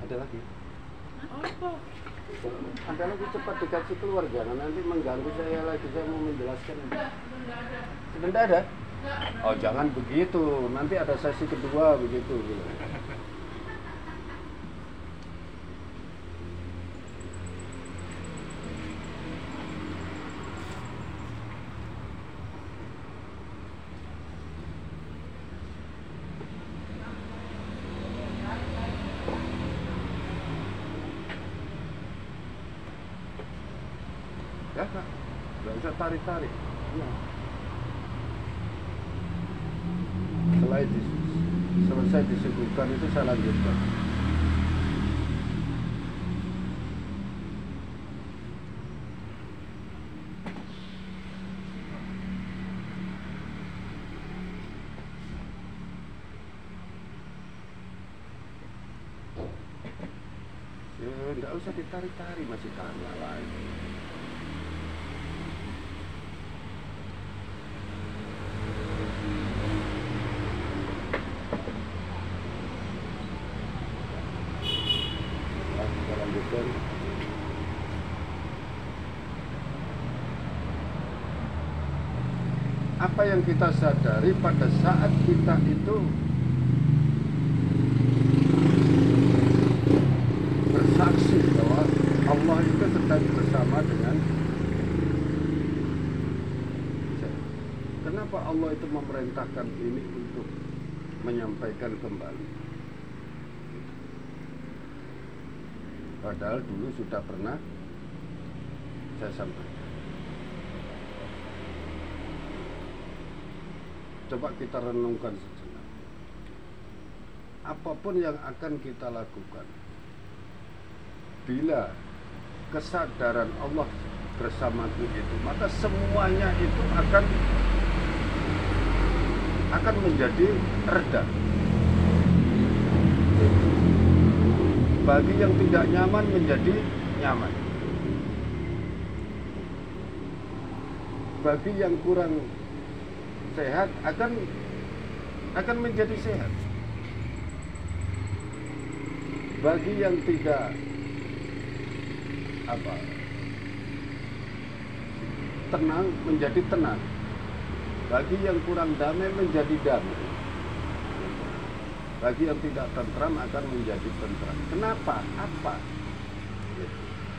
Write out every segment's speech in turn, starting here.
Ada lagi? Apa? Ada lagi, cepat dikasih keluar, jangan nanti mengganggu saya lagi, saya mau menjelaskan. Sudah tidak ada? Oh jangan begitu, nanti ada sesi kedua begitu. Ya kak, nggak usah tarik-tarik. Ya. Selesai disebutkan itu saya lanjutkan. Ya, nggak usah ditarik-tarik, masih tanya lagi. Apa yang kita sadari pada saat kita itu bersaksi bahwa Allah itu sedang bersama dengan saya. Kenapa Allah itu memerintahkan ini untuk menyampaikan kembali? Padahal dulu sudah pernah saya sampaikan. Coba kita renungkan sejenak. Apapun yang akan kita lakukan, bila kesadaran Allah bersamaku itu, maka semuanya itu akan menjadi reda. Bagi yang tidak nyaman menjadi nyaman. Bagi yang kurang sehat akan menjadi sehat. Bagi yang tidak tenang menjadi tenang. Bagi yang kurang damai menjadi damai. Bagi yang tidak tentram akan menjadi tentram. Kenapa? Apa?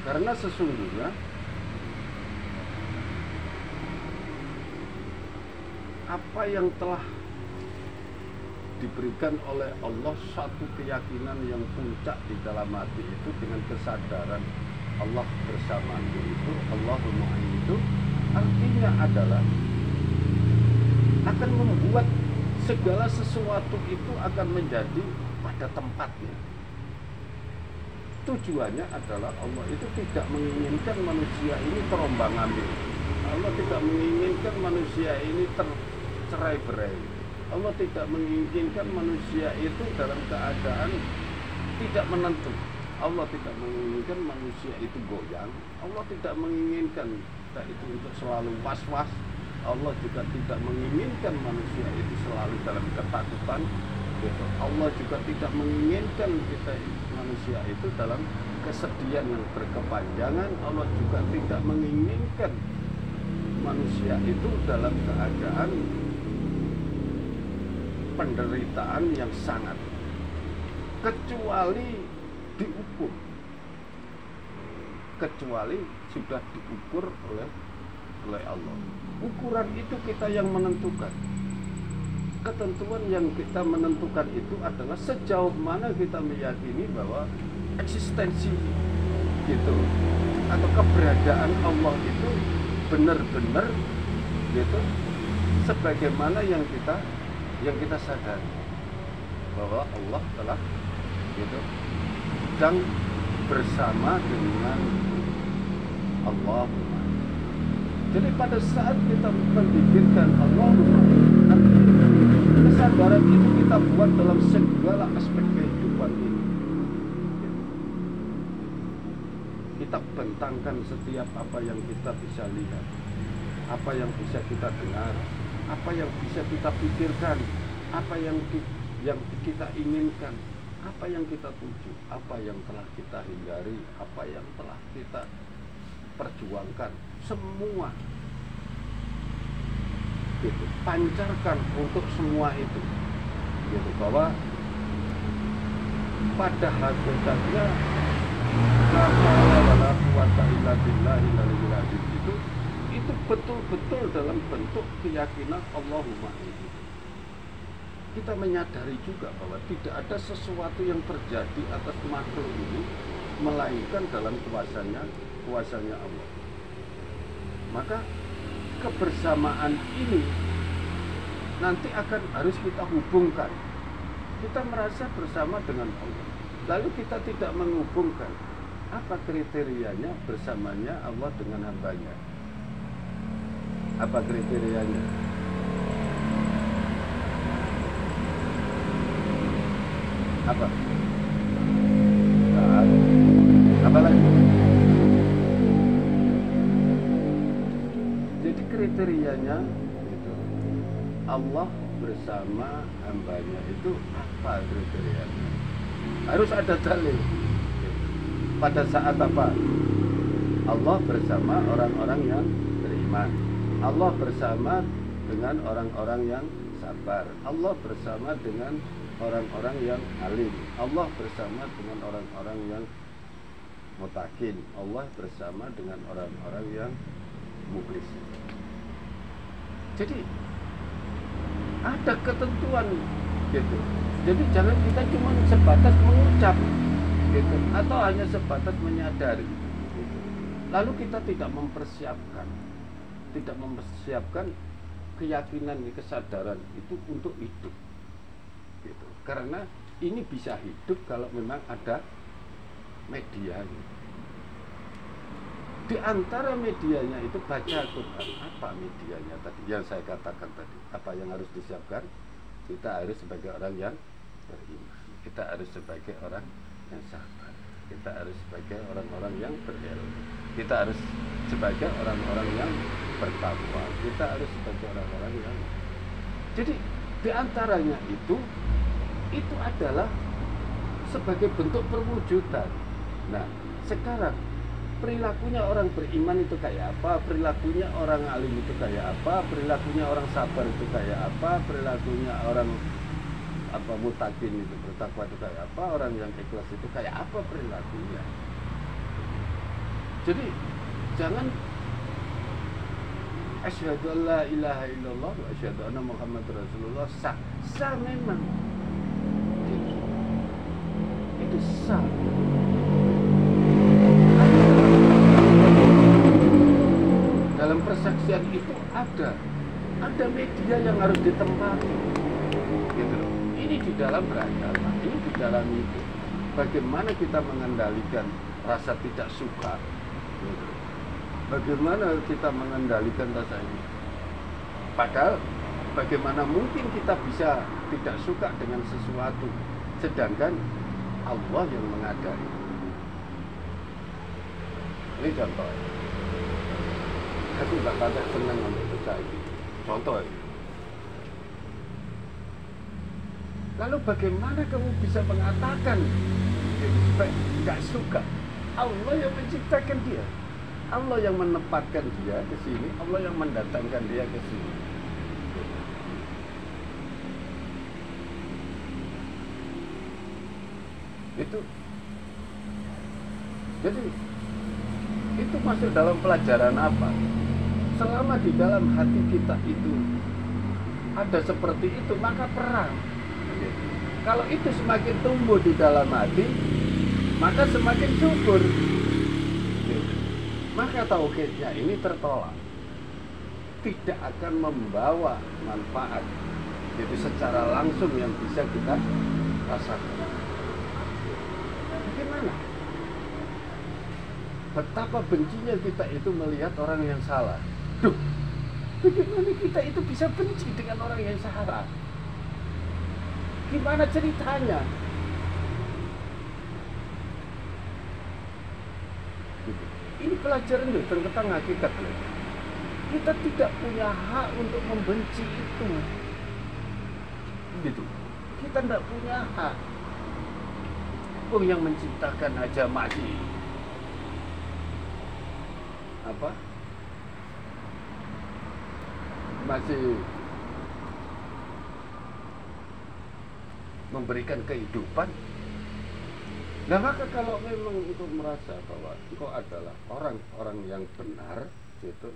Karena sesungguhnya apa yang telah diberikan oleh Allah, satu keyakinan yang puncak di dalam hati itu dengan kesadaran Allah bersamaku itu, Allahumma itu artinya adalah akan membuat segala sesuatu itu akan menjadi pada tempatnya. Tujuannya adalah Allah itu tidak menginginkan manusia ini terombang-ambing. Allah tidak menginginkan manusia ini tercerai-berai. Allah tidak menginginkan manusia itu dalam keadaan tidak menentu. Allah tidak menginginkan manusia itu goyang. Allah tidak menginginkan kita itu untuk selalu was-was. Allah juga tidak menginginkan manusia itu selalu dalam ketakutan. Allah juga tidak menginginkan kita manusia itu dalam kesedihan yang berkepanjangan. Allah juga tidak menginginkan manusia itu dalam keadaan penderitaan yang sangat, kecuali diukur, kecuali sudah diukur oleh Allah. Ukuran itu kita yang menentukan. Ketentuan yang kita menentukan itu adalah sejauh mana kita meyakini bahwa eksistensi gitu atau keberadaan Allah itu benar-benar gitu sebagaimana yang kita sadari bahwa Allah telah gitu sedang bersama dengan Allah. Jadi pada saat kita memikirkan Allah, kesadaran itu kita buat dalam segala aspek kehidupan ini. Kita bentangkan setiap apa yang kita bisa lihat, apa yang bisa kita dengar, apa yang bisa kita pikirkan, apa yang kita inginkan, Apa yang kita tuju, apa yang telah kita hindari, apa yang telah kita perjuangkan, semua gitu, pancarkan untuk semua itu gitu, bahwa pada hakikatnya la haula wala quwata illa billahil aliyyil azim itu betul-betul dalam bentuk keyakinan Allahumma ini. Kita menyadari juga bahwa tidak ada sesuatu yang terjadi atas makhluk ini melainkan dalam kuasanya Allah. Maka kebersamaan ini nanti akan harus kita hubungkan. Kita merasa bersama dengan Allah, lalu kita tidak menghubungkan. Apa kriterianya bersamanya Allah dengan hambanya? Apa kriterianya? Apa? Nah, apa lagi? Jadi kriterianya itu Allah bersama hambanya, itu apa kriterianya? Harus ada dalil. Pada saat apa? Allah bersama orang-orang yang beriman. Allah bersama dengan orang-orang yang sabar. Allah bersama dengan orang-orang yang alim. Allah bersama dengan orang-orang yang mutakin. Allah bersama dengan orang-orang yang mukhlis. Jadi ada ketentuan gitu. Jadi jangan kita cuma sebatas mengucap gitu, atau hanya sebatas menyadari gitu. Lalu kita tidak mempersiapkan keyakinan, kesadaran itu untuk hidup gitu. Karena ini bisa hidup kalau memang ada medianya. Di antara medianya itu baca Quran. Apa medianya tadi yang saya katakan tadi? Apa yang harus disiapkan? Kita harus sebagai orang yang beriman. Kita harus sebagai orang yang sabar. Kita harus sebagai orang-orang yang berilmu. Kita harus sebagai orang-orang yang bertakwa. Kita harus sebagai orang-orang yang... Jadi di antaranya itu adalah sebagai bentuk perwujudan. Nah, sekarang perilakunya orang beriman itu kayak apa, perilakunya orang alim itu kayak apa, perilakunya orang sabar itu kayak apa, perilakunya orang mutakin itu, bertakwa itu kayak apa, orang yang ikhlas itu kayak apa perilakunya. Jadi jangan asyhadu an la ilaha illallah wa asyhadu anna muhammadar rasulullah sah memang itu sah. Dalam persaksian itu ada media yang harus ditempati gitu loh. Ini di dalam beragama, ini di dalam itu bagaimana kita mengendalikan rasa tidak suka gitu. Bagaimana kita mengendalikan rasa ini, padahal bagaimana mungkin kita bisa tidak suka dengan sesuatu sedangkan Allah yang mengadari. Ini contoh. Aku nggak kata senang untuk percaya. Contoh. Lalu bagaimana kamu bisa mengatakan nggak suka? Allah yang menciptakan dia, Allah yang menempatkan dia ke sini, Allah yang mendatangkan dia ke sini. Itu. Jadi itu masuk dalam pelajaran apa? Selama di dalam hati kita itu ada seperti itu, maka perang. Kalau itu semakin tumbuh di dalam hati, maka semakin subur. Maka tauhidnya ini tertolak, tidak akan membawa manfaat jadi secara langsung yang bisa kita rasakan. Bagaimana? Betapa bencinya kita itu melihat orang yang salah. Duh, bagaimana kita itu bisa benci dengan orang yang salah? Gimana ceritanya? Ini pelajaran loh tentang hakikat loh. Kita tidak punya hak untuk membenci itu. Gitu. Kita tidak punya hak. Agung yang menciptakan aja masih apa? Masih memberikan kehidupan. Nah maka kalau memang itu merasa bahwa engkau adalah orang-orang yang benar gitu,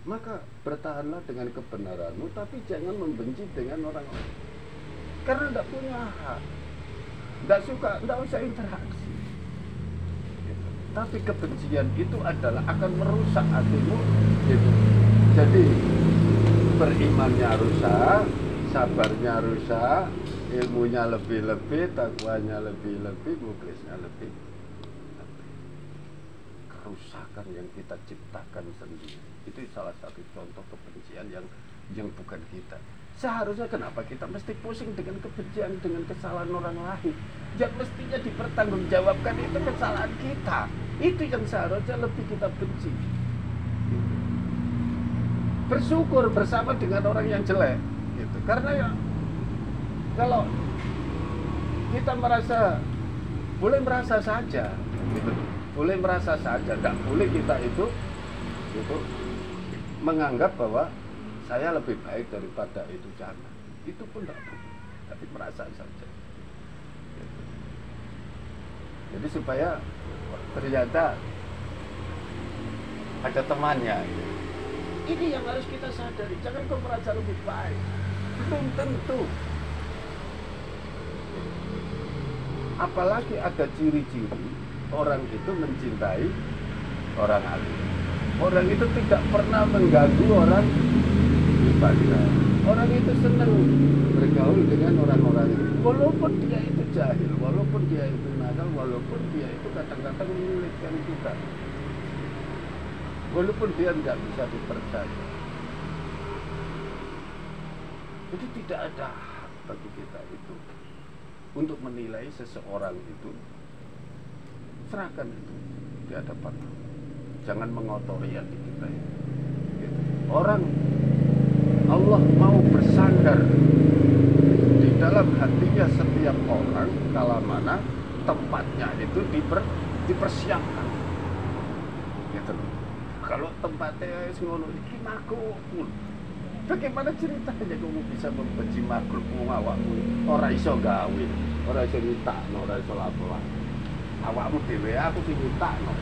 maka bertahanlah dengan kebenaranmu, tapi jangan membenci dengan orang lain. Karena tidak punya hak, tidak suka, tidak usah interaksi gitu. Tapi kebencian itu adalah akan merusak hatimu gitu. Jadi berimannya rusak, sabarnya rusak, ilmunya lebih-lebih, takwanya lebih-lebih, mukhlisnya lebih. Kerusakan yang kita ciptakan sendiri itu salah satu contoh kebencian yang bukan kita. Seharusnya kenapa kita mesti pusing dengan kebencian, dengan kesalahan orang lain? Yang mestinya dipertanggungjawabkan itu kesalahan kita. Itu yang seharusnya lebih kita benci. Bersyukur bersama dengan orang yang jelek gitu. Karena ya kalau kita boleh merasa saja gitu. Boleh merasa saja, tidak boleh kita itu menganggap bahwa saya lebih baik daripada itu, jangan. Itu pun tidak boleh, tapi merasa saja gitu. Jadi supaya ternyata ada temannya gitu. Ini yang harus kita sadari. Jangan kau merasa lebih baik, belum tentu. Apalagi ada ciri-ciri orang itu mencintai orang alim. Orang itu tidak pernah mengganggu orang ibadah. Orang itu senang bergaul dengan orang-orang ini, walaupun dia itu jahil, walaupun dia itu nakal, walaupun dia itu kadang-kadang menyulitkan kita, walaupun dia tidak bisa dipercaya. Jadi tidak ada hak bagi kita itu untuk menilai seseorang itu. Serahkan itu di hadapan Allah. Jangan mengotori hati kita itu. Gitu. Orang Allah mau bersandar di dalam hatinya setiap orang kala mana tempatnya itu dipersiapkan. Gitu. Kalau tempatnya ngono iki makhluk, bagaimana ceritanya kamu bisa membenci makhluk awakmu? Ora iso gawe, ora iso nyiptakno, ora iso laporan. Awakmu dhewe aku sing nyiptakno.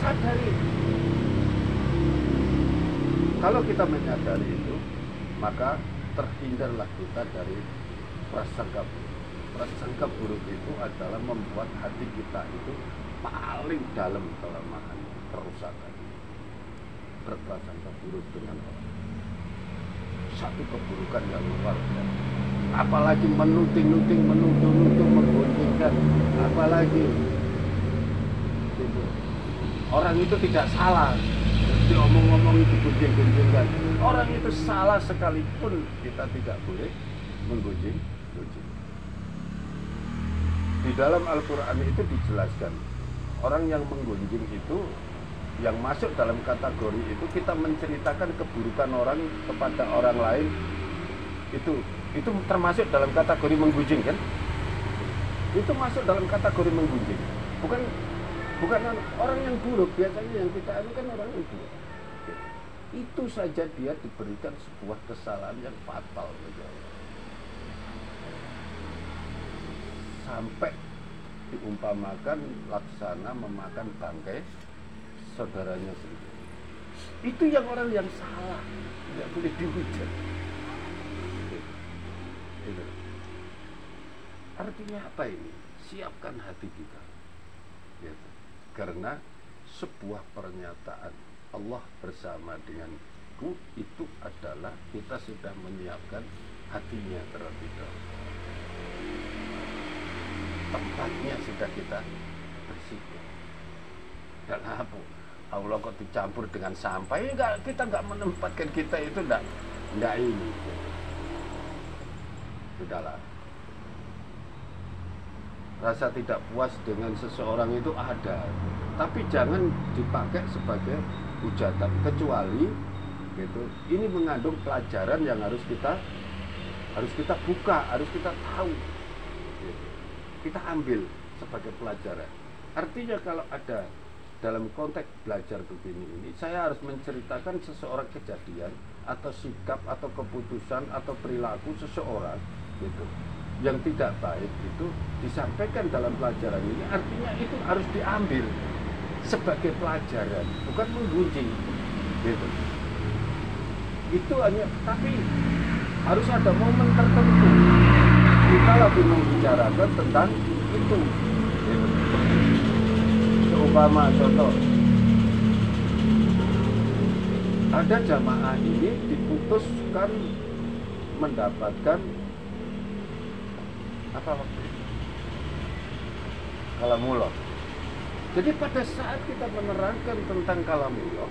Sadari. Kalau kita menyadari itu, maka terhindarlah kita dari prasangka buruk. Prasangka buruk itu adalah membuat hati kita itu paling dalam kelemahan, kerusakan. Berprasangka buruk dengan orang. Satu keburukan yang luar biasa. Apalagi menuting-nuting, menuduh-nuduh, menggunjingkan, apalagi gitu. Orang itu tidak salah, diomong-omong itu gunjing-gunjingkan. Orang itu salah sekalipun kita tidak boleh menggunjing. Di dalam Al-Quran itu dijelaskan, orang yang menggunjing itu, yang masuk dalam kategori itu, kita menceritakan keburukan orang kepada orang lain, itu termasuk dalam kategori menggunjing kan? Itu masuk dalam kategori menggunjing. Bukan orang yang buruk, biasanya yang kita anu kan orang yang buruk. Itu saja dia diberikan sebuah kesalahan yang fatal bagi Allah. Sampai diumpamakan laksana memakan bangkai saudaranya sendiri. Itu yang orang yang salah, tidak boleh dihujat. Itu. Artinya apa ini? Siapkan hati kita. Gitu. Karena sebuah pernyataan Allah bersama denganku itu adalah kita sudah menyiapkan hatinya terlebih dahulu. Tempatnya sudah kita bersihkan. Dan apa? Allah kok dicampur dengan sampah? Kita nggak menempatkan kita itu enggak ini. Sudahlah. Rasa tidak puas dengan seseorang itu ada, tapi jangan dipakai sebagai hujatan, kecuali gitu. Ini mengandung pelajaran yang harus kita buka, harus kita tahu. Gitu. kita ambil sebagai pelajaran. Artinya kalau ada dalam konteks belajar begini ini, saya harus menceritakan seseorang kejadian atau sikap atau keputusan atau perilaku seseorang gitu yang tidak baik itu disampaikan dalam pelajaran ini. Artinya itu harus diambil sebagai pelajaran, bukan menggunjing gitu. Itu hanya, tapi harus ada momen tertentu kita lagi membicarakan tentang itu gitu. Seumpama contoh, ada jamaah ini diputuskan mendapatkan apa waktu itu? Kalamullah. Jadi pada saat kita menerangkan tentang kalamullah,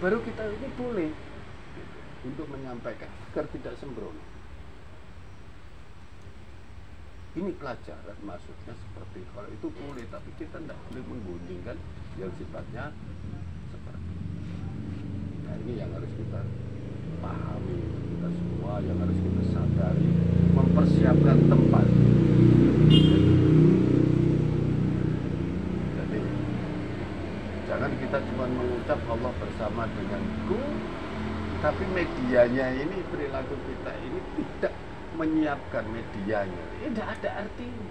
baru kita ini boleh untuk menyampaikan agar tidak sembrono. Ini pelajaran maksudnya seperti kalau itu boleh, tapi kita tidak boleh menggunjingkan yang sifatnya seperti itu. Nah ini yang harus kita pahami, kita semua yang harus kita sadari, mempersiapkan tempat. Jadi jangan kita cuma mengucap Allah bersama denganku, tapi medianya ini, perilaku kita ini tidak menyiapkan medianya. Tidak ada artinya.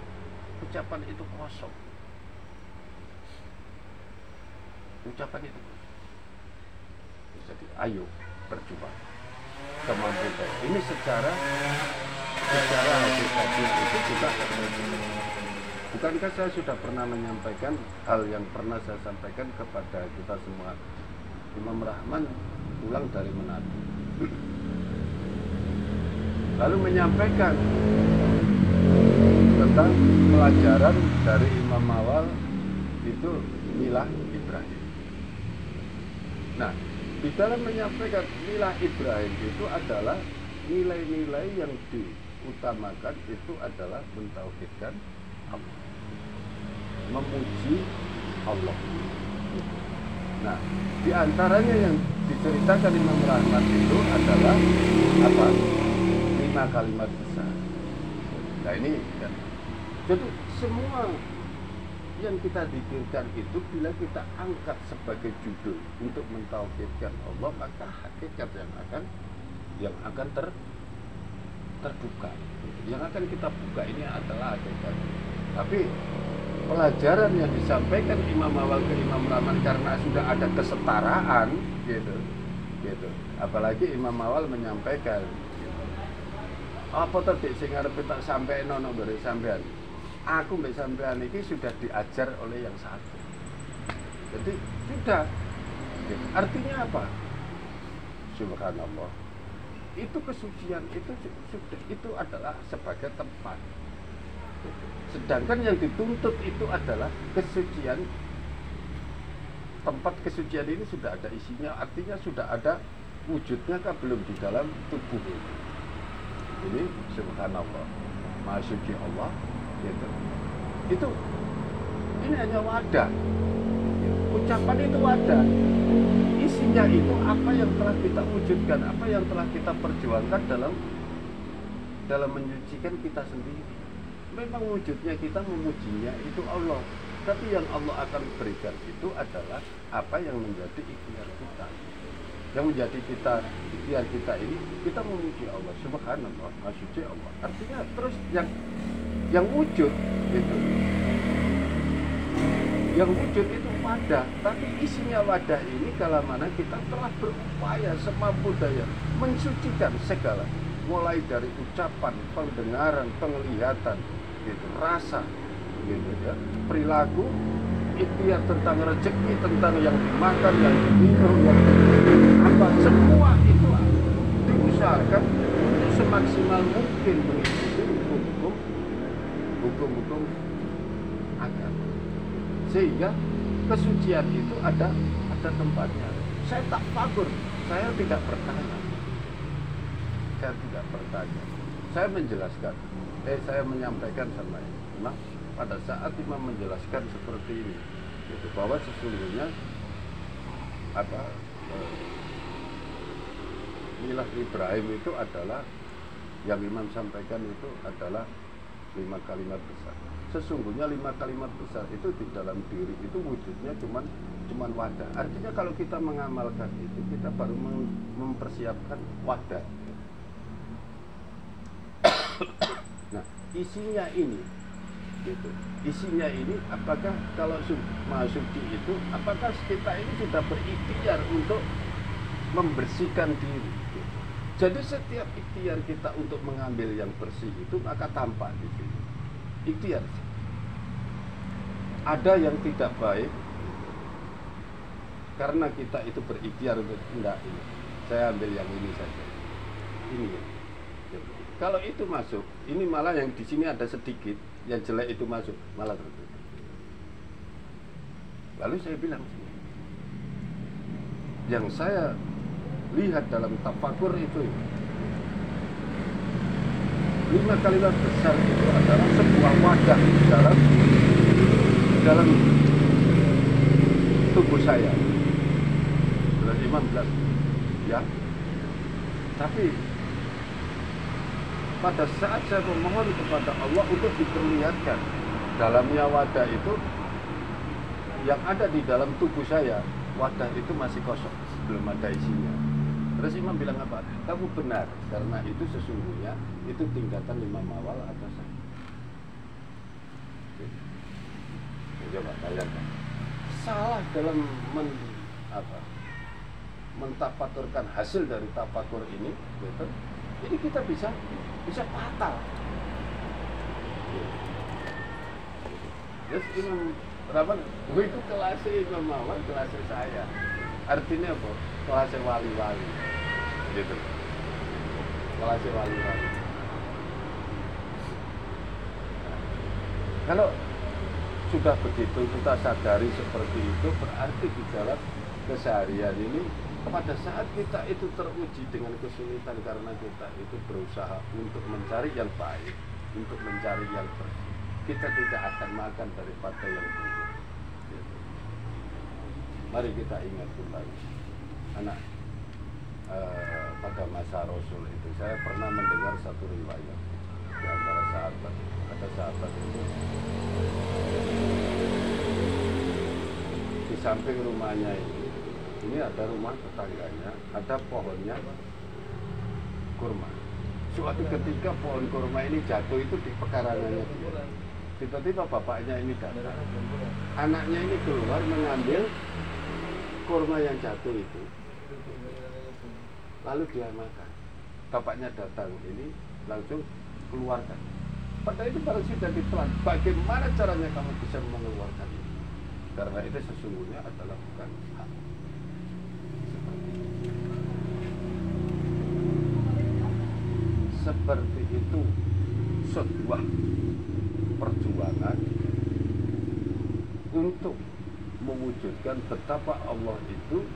Ucapan itu kosong. Ucapan itu kosong. Jadi ayo berjuang kemampuan. Ini secara hakikat itu juga. Bukankah saya sudah pernah menyampaikan hal yang pernah saya sampaikan kepada kita semua? Imam Rahman pulang dari Manado, lalu menyampaikan tentang pelajaran dari Imam Awal itu Milah Ibrahim. Nah, di dalam menyampaikan Milah Ibrahim itu adalah nilai-nilai yang diutamakan itu adalah mentauhidkan Allah, memuji Allah. Nah, di antaranya yang diceritakan Imam Rahman itu adalah apa? 5 kalimat besar. Nah ini ya. Jadi semua yang kita pikirkan itu bila kita angkat sebagai judul untuk mentauhidkan Allah, maka hakikat yang akan terbuka. Yang akan kita buka ini adalah hakikat. Tapi pelajaran yang disampaikan Imam Awal ke Imam Rahman karena sudah ada kesetaraan gitu. Apalagi Imam Awal menyampaikan apa tadi sing arep tak sampeno nang mbare sampean. Aku mbek sampean iki sudah diajar oleh yang satu. Jadi sudah. Artinya apa? Subhanallah. Itu kesucian itu adalah sebagai tempat. Sedangkan yang dituntut itu adalah kesucian. Tempat kesucian ini sudah ada isinya, artinya sudah ada wujudnya kah belum di dalam tubuh ini. Ini subhanallah, maha suci Allah gitu. Itu ini hanya wadah. Ucapan itu wadah. Isinya itu apa yang telah kita wujudkan, apa yang telah kita perjuangkan dalam menyucikan kita sendiri. Memang wujudnya kita memujinya itu Allah, tapi yang Allah akan berikan itu adalah apa yang menjadi ikhtiar kita. Yang menjadi ikhtiar kita ini, kita memuji Allah subhanallah, maha suci Allah. Artinya terus yang wujud gitu. Yang wujud itu wadah, tapi isinya wadah ini kalau mana kita telah berupaya semampu daya mensucikan segala, mulai dari ucapan, pendengaran, penglihatan, gitu, rasa, gitu ya, perilaku, ikhtiar tentang rezeki, tentang yang dimakan, yang diminum, yang apa, semua itu diusahakan untuk semaksimal mungkin mengikuti hukum-hukum agama, sehingga kesucian itu ada tempatnya. Saya tak fakur, saya tidak bertanya, saya menjelaskan. Saya menyampaikan sama Imam pada saat Imam menjelaskan seperti ini, gitu, bahwa sesungguhnya Milah Ibrahim itu adalah yang Imam sampaikan itu adalah 5 kalimat besar. Sesungguhnya 5 kalimat besar itu di dalam diri itu wujudnya cuman wadah. Artinya kalau kita mengamalkan itu, kita baru mempersiapkan wadah. Nah, isinya ini gitu. Isinya ini apakah kalau masuki itu apakah kita ini sudah berikhtiar untuk membersihkan diri gitu. Jadi setiap ikhtiar kita untuk mengambil yang bersih itu maka tampak di sini. Ikhtiar. Ada yang tidak baik karena kita itu berikhtiar untuk enggak ini. Saya ambil yang ini saja. Ini ya. Kalau itu masuk, ini malah yang di sini ada sedikit, yang jelek itu masuk, malah tertutup. Lalu saya bilang, yang saya lihat dalam tafakur itu 5 kalimat besar itu adalah sebuah wadah dalam tubuh saya. Belas Imam bilang, ya. Tapi pada saat saya memohon kepada Allah untuk diperlihatkan dalamnya wadah itu, yang ada di dalam tubuh saya, wadah itu masih kosong, belum ada isinya. Terus Imam bilang apa? Kamu benar, karena itu sesungguhnya itu tingkatan 5 mawal atas saya. Coba bayangkan, salah dalam mentafakurkan hasil dari tafakur ini, gitu. Ini kita bisa fatal. Terus Imam Rahman, itu kelasnya Imam Mawar, kelasnya saya. Artinya apa? Kelasnya wali-wali. Gitu. Kelasnya wali-wali. Kalau sudah begitu, kita sadari seperti itu, berarti di dalam keseharian ini, pada saat kita itu teruji dengan kesulitan karena kita itu berusaha untuk mencari yang baik, untuk mencari yang bersih, kita tidak akan makan daripada yang buruk. Mari kita ingat kembali anak pada masa Rasul itu, saya pernah mendengar satu riwayat di antara sahabat. Ada sahabat itu di samping rumahnya ini ada rumah tetangganya, ada pohonnya kurma. Suatu ketika pohon kurma ini jatuh itu di pekarangannya dia. Tiba-tiba bapaknya ini datang. Anaknya ini keluar mengambil kurma yang jatuh itu. Lalu dia makan. Bapaknya datang ini langsung keluarkan. Padahal itu baru sudah ditelan. Bagaimana caranya kamu bisa mengeluarkan itu? Karena itu sesungguhnya adalah bukan hak. Seperti itu sebuah perjuangan untuk mewujudkan betapa Allah itu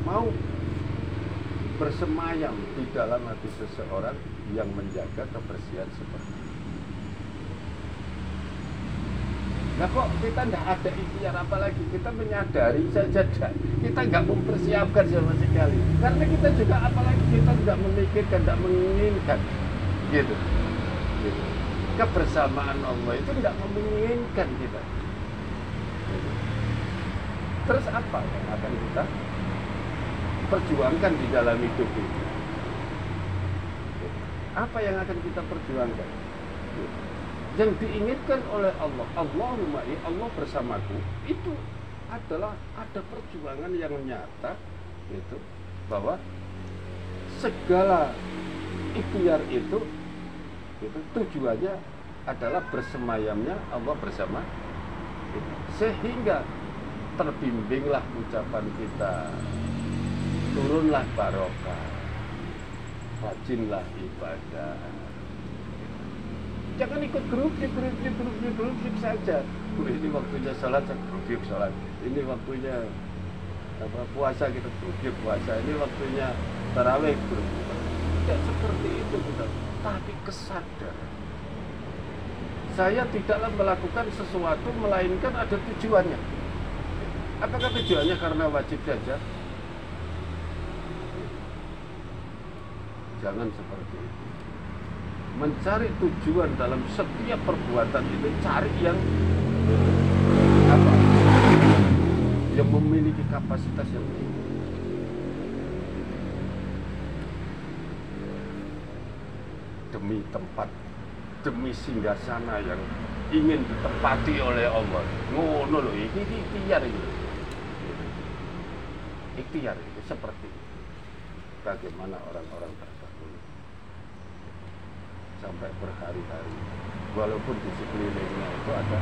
mau bersemayam di dalam hati seseorang yang menjaga kebersihan seperti itu. Nah kok kita tidak ada ikhtiar, apalagi kita menyadari saja kita nggak mempersiapkan sama sekali, karena kita juga apalagi kita tidak memikirkan, tidak menginginkan gitu. Kebersamaan Allah itu tidak menginginkan kita gitu. Terus apa yang akan kita perjuangkan di dalam hidup ini? Apa yang akan kita perjuangkan? Yang diinginkan oleh Allah, Allahumma Allah bersamaku, itu adalah ada perjuangan yang nyata gitu, bahwa segala ikhtiar itu tujuannya adalah bersemayamnya Allah bersama kita. Sehingga terbimbinglah ucapan kita, turunlah barokah, rajinlah ibadah. Jangan ikut grup saja. Ini waktunya salat, grup salat. Ini waktunya puasa, kita grup puasa. Ini waktunya tarawih, grup. Tidak seperti itu kita. Tapi kesadaran. Saya tidaklah melakukan sesuatu melainkan ada tujuannya. Apakah tujuannya karena wajib saja? Jangan seperti itu. mencari tujuan dalam setiap perbuatan itu, cari yang apa? Yang memiliki kapasitas yang tinggi. Demi tempat, demi singgasana yang ingin ditempati oleh Allah. Ngono loh, ini ikhtiar ini. Ikhtiar itu seperti bagaimana orang-orang terdahulu sampai berhari-hari, walaupun di sekelilingnya itu ada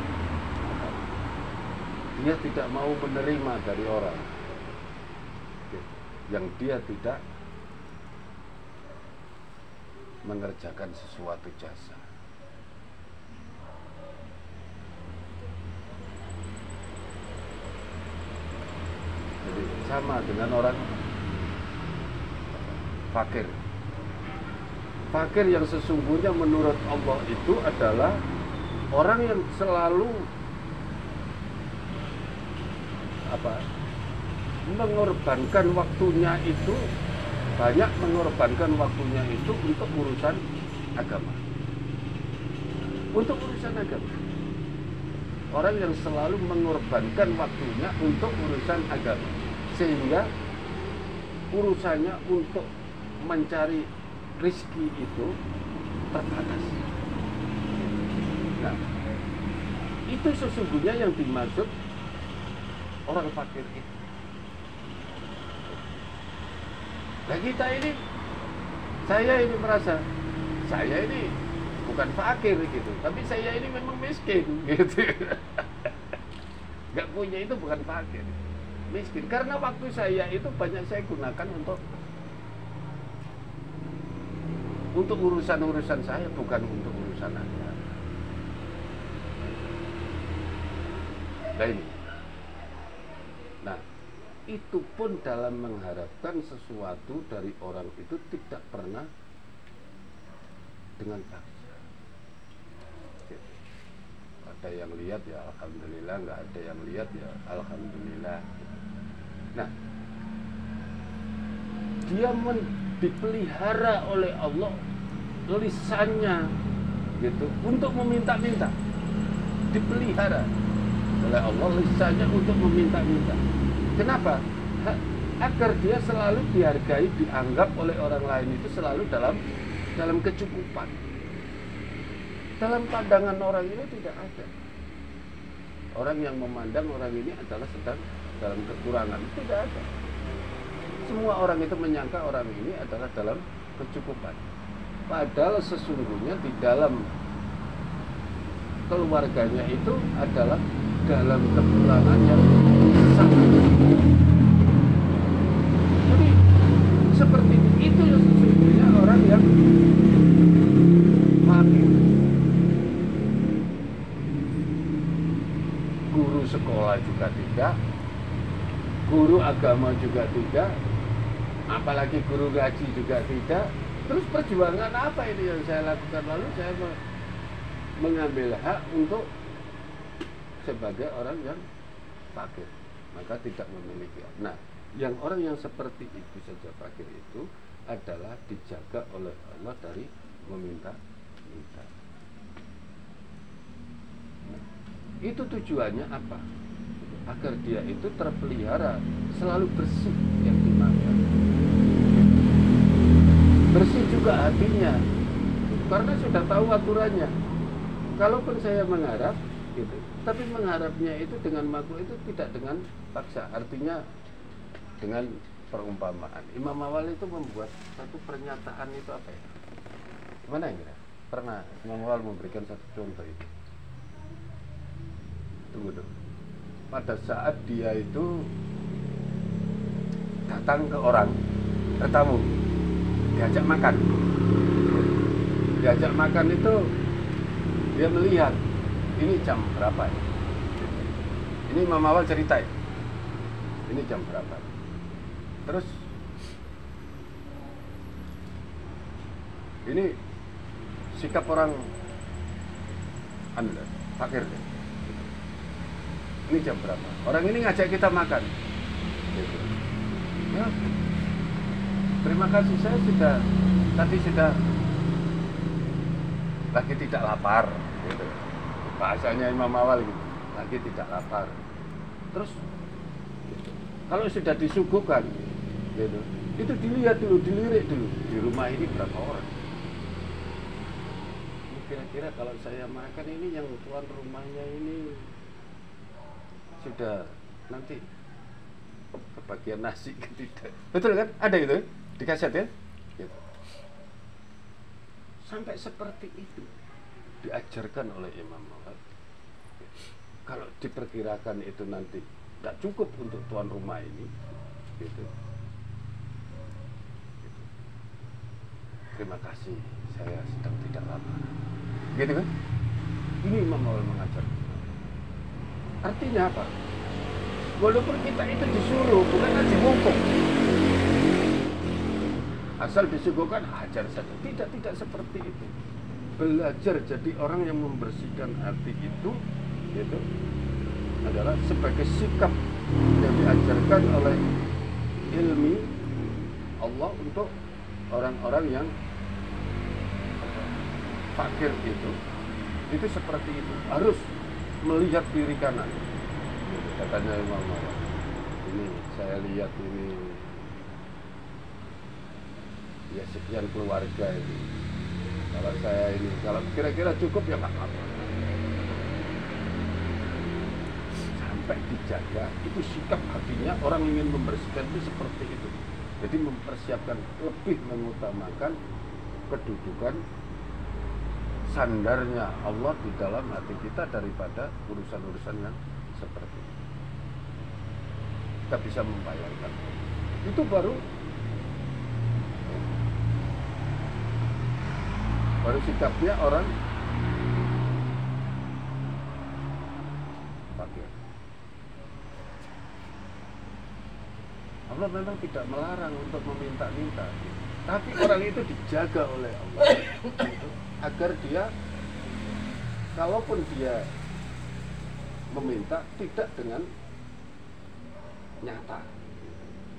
dia tidak mau menerima dari orang yang dia tidak mengerjakan sesuatu jasa. Jadi sama dengan orang fakir. Fakir yang sesungguhnya menurut Allah itu adalah orang yang selalu mengorbankan waktunya itu, banyak mengorbankan waktunya itu untuk urusan agama. Untuk urusan agama. Orang yang selalu mengorbankan waktunya untuk urusan agama, sehingga urusannya untuk mencari rezeki itu terbatas. Nah, itu sesungguhnya yang dimaksud orang fakir itu. Nah kita ini, saya ini merasa, saya ini bukan fakir gitu, tapi saya ini memang miskin gitu. Gak punya itu bukan fakir, miskin. Karena waktu saya itu banyak saya gunakan untuk urusan-urusan saya, bukan untuk urusan Anda. Nah ini. Nah, itu pun dalam mengharapkan sesuatu dari orang itu tidak pernah dengan paksa. Ada yang lihat ya alhamdulillah, nggak ada yang lihat ya alhamdulillah. Nah, dia dipelihara oleh Allah lisannya gitu untuk meminta-minta, dipelihara oleh Allah lisannya untuk meminta-minta. Kenapa? Agar dia selalu dihargai, dianggap oleh orang lain itu selalu dalam kecukupan. Dalam pandangan orang ini tidak ada orang yang memandang orang ini adalah sedang dalam kekurangan, tidak ada. Semua orang itu menyangka orang ini adalah dalam kecukupan. Padahal sesungguhnya di dalam keluarganya itu adalah dalam kekurangan yang sangat. Jadi seperti itu yang sesungguhnya orang yang fakir. Guru sekolah juga tidak, guru agama juga tidak, apalagi guru ngaji juga tidak. Terus perjuangan apa ini yang saya lakukan? Lalu saya mengambil hak untuk sebagai orang yang fakir, maka tidak memiliki. Nah, yang orang yang seperti itu saja fakir itu adalah dijaga oleh Allah dari meminta-minta. Nah, itu tujuannya apa? Agar dia itu terpelihara, selalu bersih yang dimakan. Bersih juga hatinya, karena sudah tahu aturannya. Kalaupun saya mengharap gitu, tapi mengharapnya itu dengan makhluk itu tidak dengan paksa, artinya dengan perumpamaan. Imam Awal itu membuat satu pernyataan itu apa ya? Gimana ya? Pernah Imam Awal memberikan satu contoh itu. Tunggu dulu. Pada saat dia itu datang ke orang, ke tamu, diajak makan. Diajak makan itu dia melihat ini jam berapa ya? Ini Imam Awal cerita ya? Ini jam berapa? Terus ini sikap orang fakir deh. Ini jam berapa? Orang ini ngajak kita makan. Gitu. Ya, terima kasih, saya tadi sudah lagi tidak lapar, gitu. Bahasanya Imam Awal gitu, lagi tidak lapar. Terus kalau sudah disuguhkan, gitu, itu dilihat dulu, dilirik dulu, di rumah ini berapa orang. Kira-kira kalau saya makan ini yang tuan rumahnya ini sudah nanti kebagian nasi tidak. Betul kan? Ada itu di kaset ya? Gitu. Sampai seperti itu diajarkan oleh Imam Mawad. Kalau diperkirakan itu nanti tidak cukup untuk tuan rumah ini, gitu. Terima kasih, saya sedang tidak lapar. Gitu kan? Ini Imam Mawad mengajar. Artinya apa? Walaupun kita itu disuruh, bukan dihukum. Asal disuguhkan, hajar saja. Tidak seperti itu. Belajar jadi orang yang membersihkan hati itu, gitu, adalah sebagai sikap yang diajarkan oleh ilmi Allah untuk orang-orang yang fakir itu seperti itu, harus melihat kiri kanan. Katanya Imam Mawad, ini saya lihat ini ya sekian keluarga ini, kalau saya ini kalau kira-kira cukup ya nggak apa-apa. Sampai dijaga itu sikap hatinya orang ingin membersihkan itu seperti itu. Jadi mempersiapkan, lebih mengutamakan kedudukan sandarnya Allah di dalam hati kita daripada urusan-urusan yang seperti itu. Kita bisa membayangkan itu baru sikapnya orang fakir. Allah memang tidak melarang untuk meminta-minta, tapi orang itu dijaga oleh Allah gitu, agar dia, kalaupun dia meminta, tidak dengan nyata,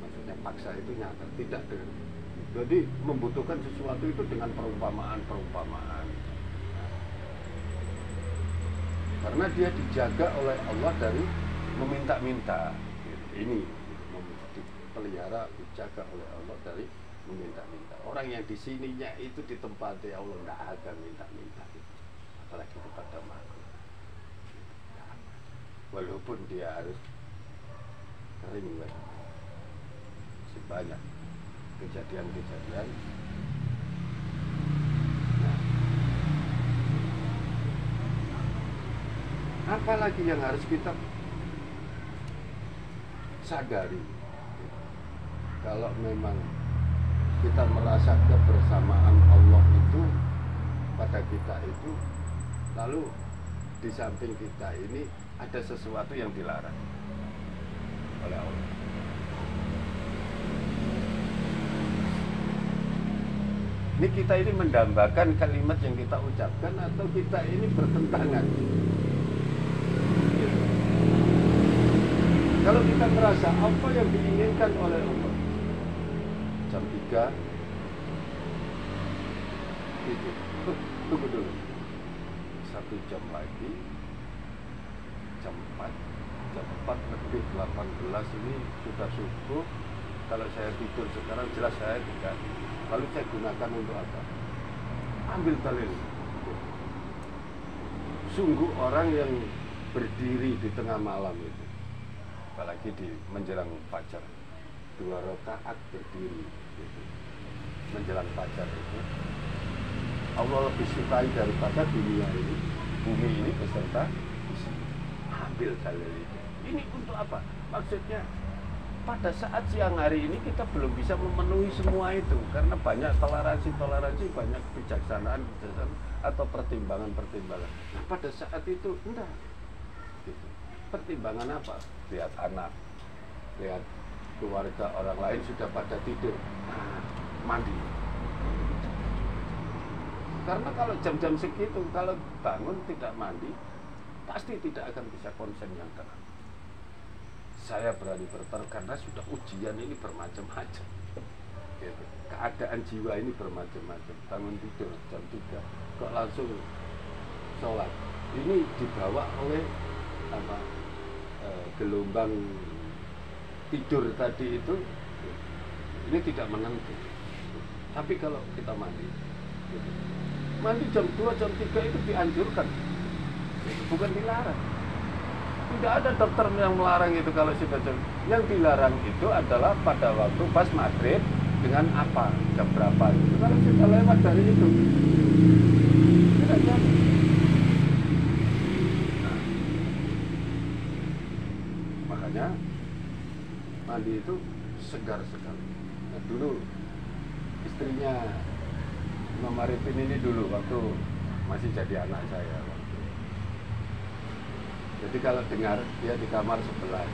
maksudnya paksa itu nyata, tidak dengan, jadi membutuhkan sesuatu itu dengan perumpamaan. Karena dia dijaga oleh Allah dari meminta-minta. Ini dipelihara, dijaga oleh Allah dari meminta-minta. Orang yang di sininya itu ditempati Allah tidak akan minta-minta, apalagi kepada makhluk. Walaupun dia harus kering, masih banyak kejadian-kejadian. Nah, apalagi yang harus kita sadari, kalau memang kita merasa kebersamaan Allah itu pada kita itu, lalu di samping kita ini ada sesuatu yang dilarang oleh Allah. Ini kita ini mendambakan kalimat yang kita ucapkan atau kita ini bertentangan. Gitu. Kalau kita merasa apa yang diinginkan oleh Allah, jam 3 itu tunggu dulu 1 jam lagi, jam 4 lebih 18 ini sudah subuh. Kalau saya tidur sekarang jelas saya tidak. Lalu saya gunakan untuk apa? Ambil dalil. Sungguh orang yang berdiri di tengah malam itu, apalagi di menjelang fajar, 2 rakaat berdiri gitu, menjelang fajar itu, Allah lebih sukai daripada dunia ini, bumi ini beserta isi. Ambil dalil itu. Ini untuk apa? Maksudnya pada saat siang hari ini kita belum bisa memenuhi semua itu karena banyak toleransi, banyak kebijaksanaan atau pertimbangan. Nah, pada saat itu enggak. Gitu. Pertimbangan apa? Lihat anak, lihat keluarga orang lain sudah pada tidur, mandi. Karena kalau jam-jam segitu, kalau bangun tidak mandi, pasti tidak akan bisa konsen yang tenang. Saya berani bertaruh karena sudah ujian ini bermacam-macam. gitu. Keadaan jiwa ini bermacam-macam. Bangun tidur jam 3 kok langsung sholat, ini dibawa oleh apa, gelombang tidur tadi itu, ini tidak menentu. Tapi kalau kita mandi gitu. Mandi jam 2, jam 3 itu dianjurkan, bukan dilarang. Tidak ada dokter yang melarang itu kalau sudah jam. Yang dilarang itu adalah pada waktu pas maghrib dengan apa, jam berapa gitu. Kalau sudah lewat dari itu tidak jadi. Nah, makanya mandi itu segar sekali. Nah, dulu istrinya Imam Arifin ini dulu waktu masih jadi anak saya. Jadi kalau dengar dia di kamar sebelah,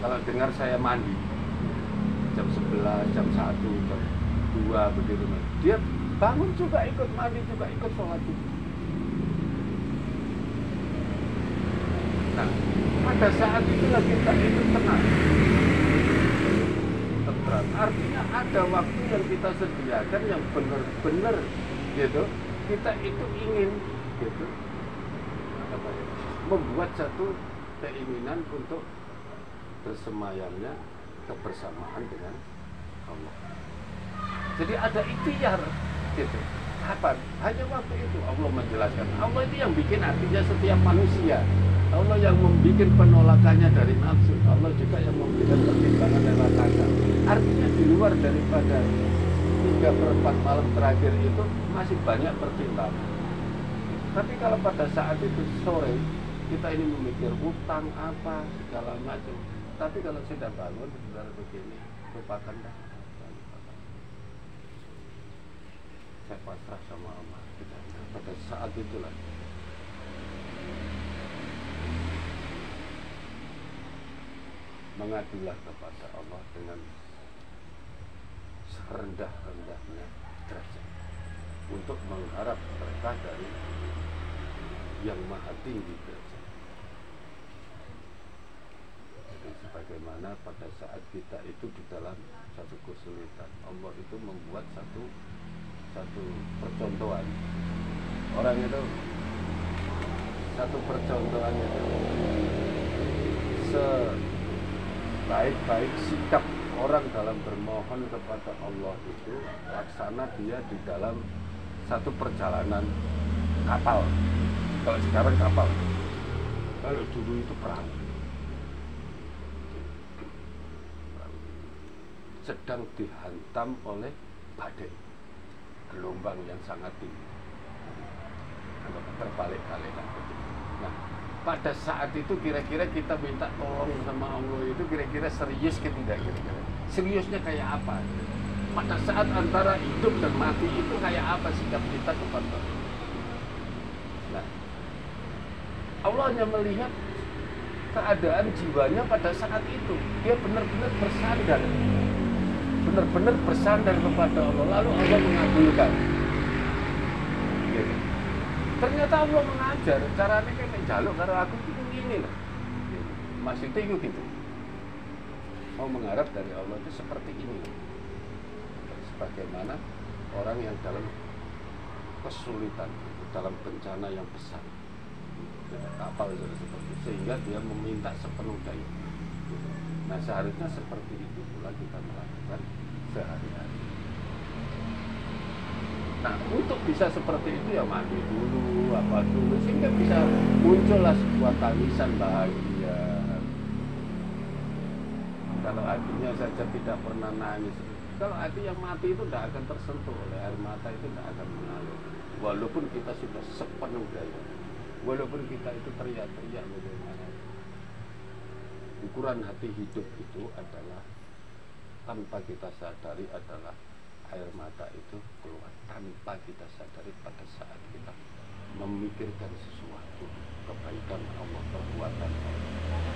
kalau dengar saya mandi jam 11, jam 1, jam 2 begitu, dia bangun juga ikut mandi juga ikut sholat juga. Nah, pada saat itulah kita itu tenang, tentram. Artinya ada waktu yang kita sediakan yang benar-benar gitu, kita itu ingin gitu, apa ya, membuat satu keinginan untuk bersemayamnya kebersamaan dengan Allah. Jadi ada ikhtiar gitu. Kapan? Hanya waktu itu Allah menjelaskan. Allah itu yang bikin hatinya setiap manusia. Allah yang membuat penolakannya dari nafsu. Allah juga yang membuat pertimbangan lewat akal. Artinya di luar daripada 3/4 malam terakhir itu masih banyak pertimbangan. Tapi kalau pada saat itu sore kita ini memikir utang apa segala macam. Tapi kalau sudah bangun sudah begini, lupakan dah. Saya pasrah sama Allah. Pada saat itulah mengadulah kepada Allah dengan serendah-rendahnya derajat untuk mengharap berkah dari yang maha tinggi derajat. Jadi sebagaimana pada saat kita itu di dalam satu kesulitan, Allah itu membuat satu percontohan. Orang itu satu percontohan itu sebaik-baik sikap orang dalam bermohon kepada Allah itu laksana dia di dalam satu perjalanan kapal. Kalau sekarang kapal, kalau dulu itu perang. Sedang dihantam oleh badai, gelombang yang sangat tinggi, terbalik-balikan. Nah, pada saat itu kira-kira kita minta tolong sama Allah itu kira-kira serius ke tidak kira-kira? Seriusnya kayak apa? Pada saat antara hidup dan mati itu kayak apa sikap kita kepada Allah? Nah, Allah hanya melihat keadaan jiwanya pada saat itu. Dia benar-benar bersandar kepada Allah. Lalu Allah mengabulkan. Gitu. Ternyata Allah mengajar caranya kayak jaluk karena aku itu ini lah. Maksudnya itu gitu. Mau mengharap dari Allah itu seperti ini. Sebagaimana orang yang dalam kesulitan, dalam bencana yang besar. Kapal itu seperti itu, sehingga dia meminta sepenuh daya. Nah, seharusnya seperti itu pula kita melakukan sehari-hari. Nah, untuk bisa seperti itu ya mandi dulu, apa dulu, sehingga bisa muncullah sebuah tangisan bahagia. Kalau hatinya saja tidak pernah nangis, kalau hati yang mati itu tidak akan tersentuh oleh air mata, itu tidak akan mengalir. Walaupun kita sudah sepenuh daya, walaupun kita itu teriak-teriak bagaimana. Ukuran hati hidup itu adalah tanpa kita sadari adalah air mata itu keluar tanpa kita sadari pada saat kita memikirkan sesuatu kebaikan Allah, perbuatan Allah.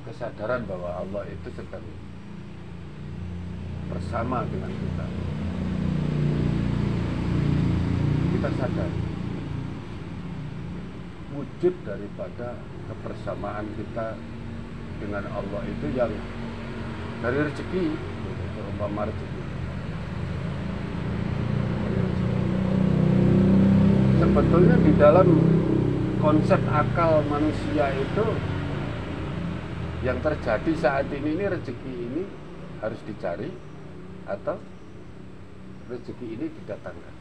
Kesadaran bahwa Allah itu sedang bersama dengan kita. Kita sadar wujud daripada kebersamaan kita dengan Allah itu yang dari rezeki, umpama rezeki. Sebetulnya di dalam konsep akal manusia itu yang terjadi saat ini rezeki ini harus dicari atau rezeki ini didatangkan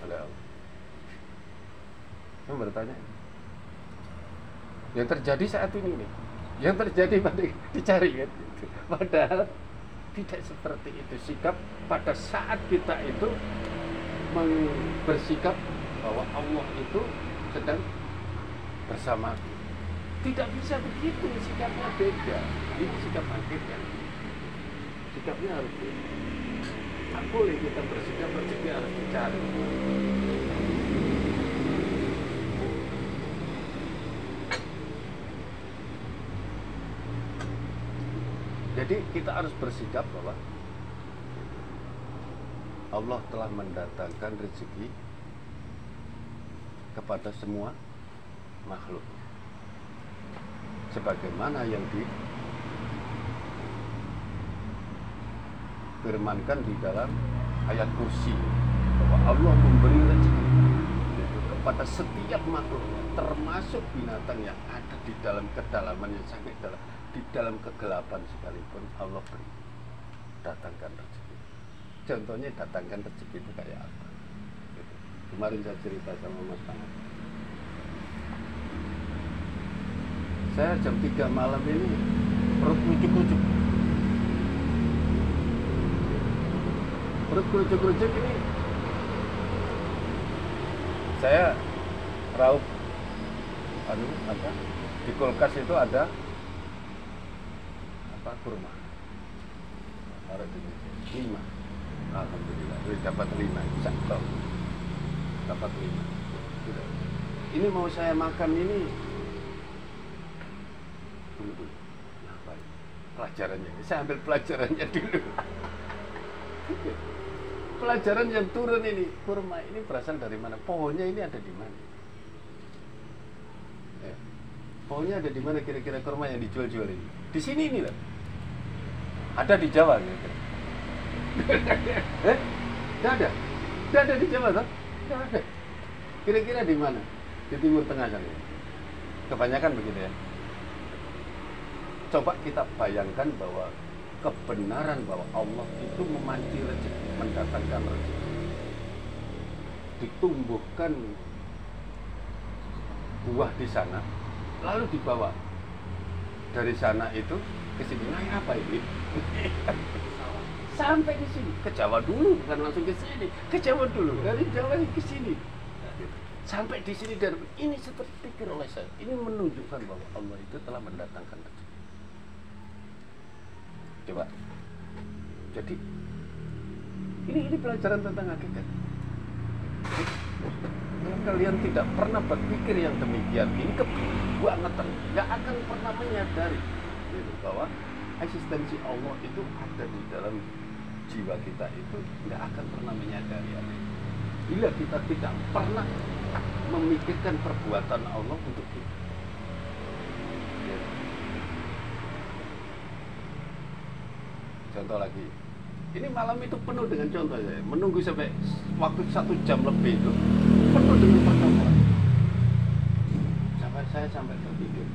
oleh Allah. Saya bertanya, yang terjadi saat ini nih, yang terjadi pada dicari kan? Padahal tidak seperti itu sikap pada saat kita itu bersikap bahwa Allah itu sedang bersama. Tidak bisa begitu, sikapnya beda. Ini sikap akhirnya. Sikapnya harus beda. Tak boleh kita bersikap rezeki harus dicari. Jadi kita harus bersikap bahwa Allah telah mendatangkan rezeki kepada semua makhluk. Sebagaimana yang difirmankan di dalam ayat kursi bahwa Allah memberi rezeki kepada setiap makhluk, termasuk binatang yang ada di dalam kedalaman yang sangat dalam, di dalam kegelapan sekalipun Allah beri, datangkan rezeki. Contohnya datangkan rezeki itu kayak apa? Gitu. Kemarin saya cerita sama Mas Tangan. Saya jam 3 malam ini perut kucuk-kucuk. Perut kucuk-kucuk ini saya raup di kulkas itu ada kurma. Taruh di 5. Alhamdulillah, dapat 5. Satu. Dapat 5. Sudah. Ini mau saya makan ini. Tunggu. Nah, baik. Pelajarannya. Saya ambil pelajarannya dulu. Pelajaran yang turun ini, kurma ini berasal dari mana? Pohonnya ini ada di mana? Ya. Pohonnya ada di mana kira-kira kurma yang dijual-jual ini? Di sini nih lah. Ada di Jawa kira-kira. Tidak ada. Tidak ada di Jawa toh? Tidak ada. Kira-kira di mana? Di Timur Tengah sana. Kebanyakan begitu ya. Coba kita bayangkan bahwa kebenaran bahwa Allah itu memanci rezeki, mendatangkan rezeki, ditumbuhkan buah di sana, lalu dibawa dari sana itu ke sini. Naik apa ini? Sampai di sini, ke Jawa dulu, bukan langsung ke sini. Ke Jawa dulu, dari Jawa ke sini. Sampai di sini dan ini seperti pikir oleh saya. Ini menunjukkan bahwa Allah itu telah mendatangkan rezeki. Coba. Jadi ini pelajaran tentang hakikat. Kalau kalian tidak pernah berpikir yang demikian, ini kebangetan, nggak akan pernah menyadari gitu, bahwa eksistensi Allah itu ada di dalam jiwa kita itu, nggak akan pernah menyadari ada. Bila kita tidak pernah memikirkan perbuatan Allah untuk kita. Contoh lagi, ini malam itu penuh dengan contoh saya. Menunggu sampai waktu 1 jam lebih itu penuh dengan pertemuan. Sampai terpikir,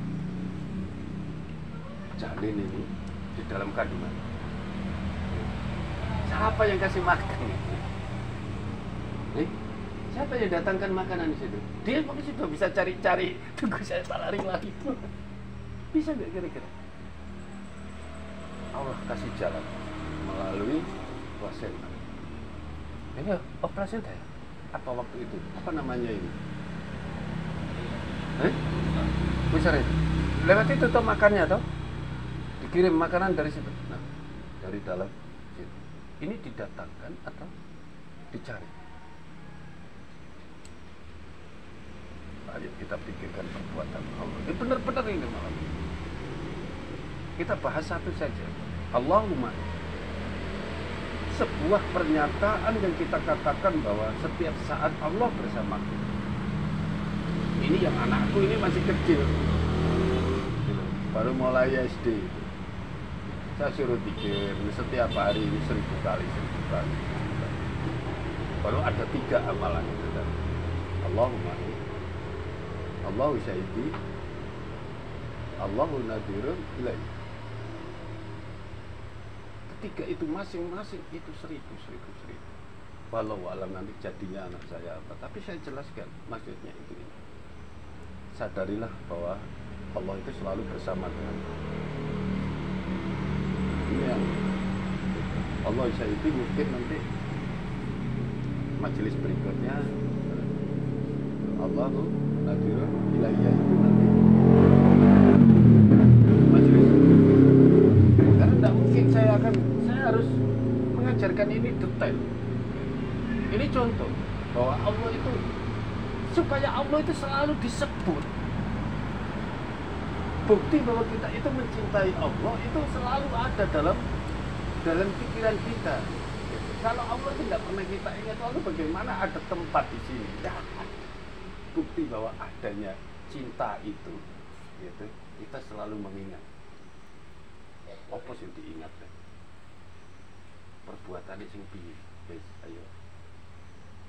janin ini di dalam kandungan. Siapa yang kasih makan? Siapa yang datangkan makanan di situ? Dia mau ke situ bisa cari-cari. Tunggu saya tak lari-lari. Bisa nggak kira-kira? Allah kasih jalan melalui plasenta. Ini plasenta ya? Apa waktu itu? Apa namanya ini? Besar itu. Lewat itu toh makannya toh? Dikirim makanan dari situ. Nah, dari dalam situ. Ini didatangkan atau dicari? Ayo kita pikirkan perbuatan Allah. Ini benar-benar ini malam. Kita bahas satu saja. Allahumma. Sebuah pernyataan yang kita katakan bahwa setiap saat Allah bersama kita. Ini yang anakku ini masih kecil, baru mulai SD. Saya suruh pikir setiap hari ini 1000 kali. Baru ada 3 amalan itu kan. Allahumma Allahu syahidi, Allahu nadirun ilai. Ketiga itu masing-masing itu 1000. Walau alam nanti jadinya anak saya apa, tapi saya jelaskan maksudnya itu. Sadarilah bahwa Allah itu selalu bersama dengan ini yang Allah syahidi. Mungkin nanti majelis berikutnya Allahu nadirun ilayya itu nanti majelis, karena tidak mungkin saya harus mengajarkan ini detail. Ini contoh bahwa Allah itu, supaya Allah itu selalu disebut, bukti bahwa kita itu mencintai Allah itu selalu ada dalam pikiran kita. Kalau Allah itu tidak pernah kita ingat, lalu bagaimana ada tempat di sini? Bukti bahwa adanya cinta itu, gitu, kita selalu mengingat. Apa sih diingat? Perbuatan sing piye? Ayo.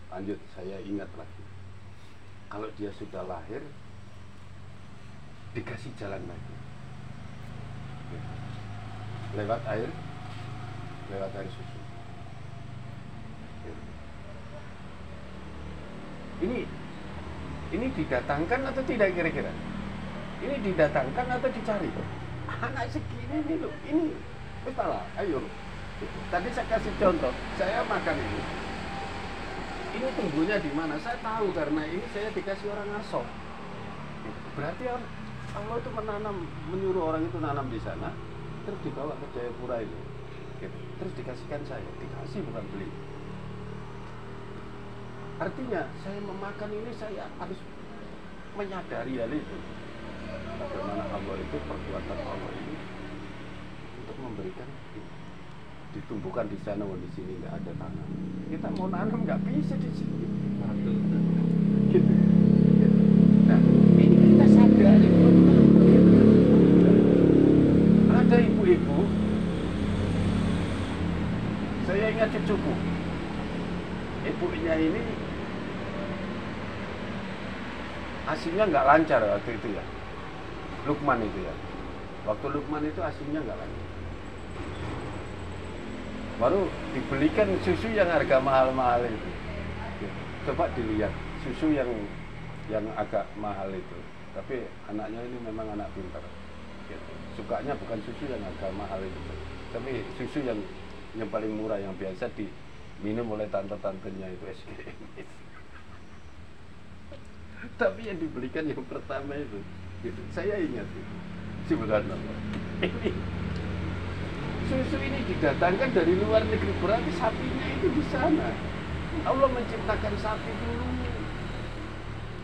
Lanjut, saya ingat lagi. Kalau dia sudah lahir, dikasih jalan lagi. Lewat air susu. Ini didatangkan atau tidak kira-kira? Ini didatangkan atau dicari? Anak segini ini loh, ini salah. Ayo. Tadi saya kasih contoh, saya makan ini. Ini tumbuhnya di mana? Saya tahu karena ini saya dikasih orang Asop. Berarti Allah itu menyuruh orang itu nanam di sana, terus dibawa ke Jayapura ini, terus dikasihkan saya, dikasih bukan beli. Artinya saya memakan ini saya harus menyadari hal itu. Bagaimana Allah itu, perbuatan Allah ini untuk memberikan ini. Ditumbuhkan di sana, di sini nggak ada tanam. Kita mau nanam nggak bisa di sini. Gitu. Nah, ini kita sadari. Ada ibu-ibu, saya ingat cucuku. Ibunya ini ASInya nggak lancar waktu itu ya. Lukman itu ya. Waktu Lukman itu ASInya nggak lancar. Baru dibelikan susu yang harga mahal-mahal itu. Coba dilihat susu yang agak mahal itu. Tapi anaknya ini memang anak pintar. Sukanya bukan susu yang harga mahal itu, tapi susu yang paling murah, yang biasa diminum oleh tante-tantenya itu SGM. Tapi yang dibelikan yang pertama itu, gitu. Saya ingat itu. Subhanallah. Susu ini didatangkan dari luar negeri, berarti sapinya itu di sana. Allah menciptakan sapi dulu,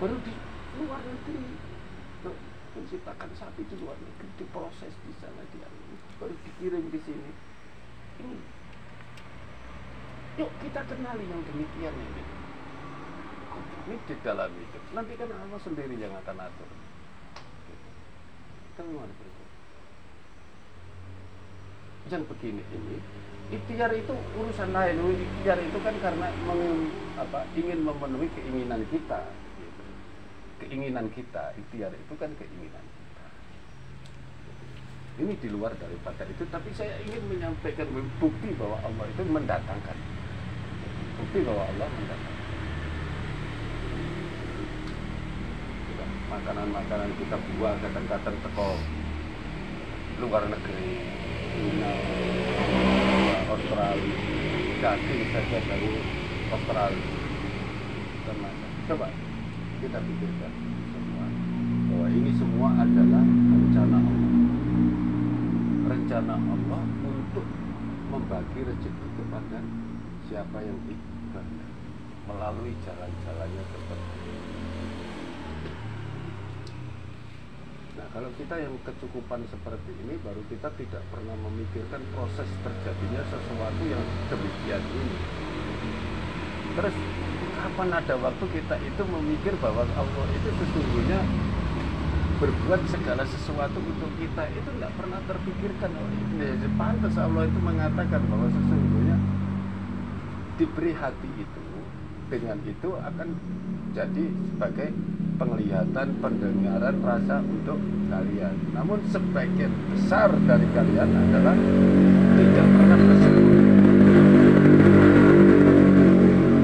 baru di luar negeri. Menciptakan sapi di luar negeri, diproses di sana, baru dikirim di sini. Yuk kita kenali yang demikian ini. Ini di dalam itu. Nanti kan Allah sendiri yang akan atur. Kan mau berikut. Yang begini ini, ikhtiar itu urusan lain. Ikhtiar itu kan karena ingin memenuhi keinginan kita. Gitu. Keinginan kita, ikhtiar itu kan keinginan kita. Ini di luar daripada itu, tapi saya ingin menyampaikan bukti bahwa Allah itu mendatangkan. Bukti bahwa Allah mendatangkan. Makanan-makanan kita buang kadang-kadang teko luar negeri, China, Australia, daging saja dari Australia. Coba kita pikirkan semua bahwa ini semua adalah rencana Allah. Rencana Allah untuk membagi rezeki kepada siapa yang ikhlas melalui jalan-jalannya seperti ini. Nah, kalau kita yang kecukupan seperti ini, baru kita tidak pernah memikirkan proses terjadinya sesuatu yang demikian ini. Terus kapan ada waktu kita itu memikir bahwa Allah itu sesungguhnya berbuat segala sesuatu untuk kita, itu nggak pernah terpikirkan oleh ini. Pantas Allah itu mengatakan bahwa sesungguhnya diberi hati itu, dengan itu akan jadi sebagai penglihatan, pendengaran, rasa untuk kalian. Namun sebagian besar dari kalian adalah tidak pernah bersyukur.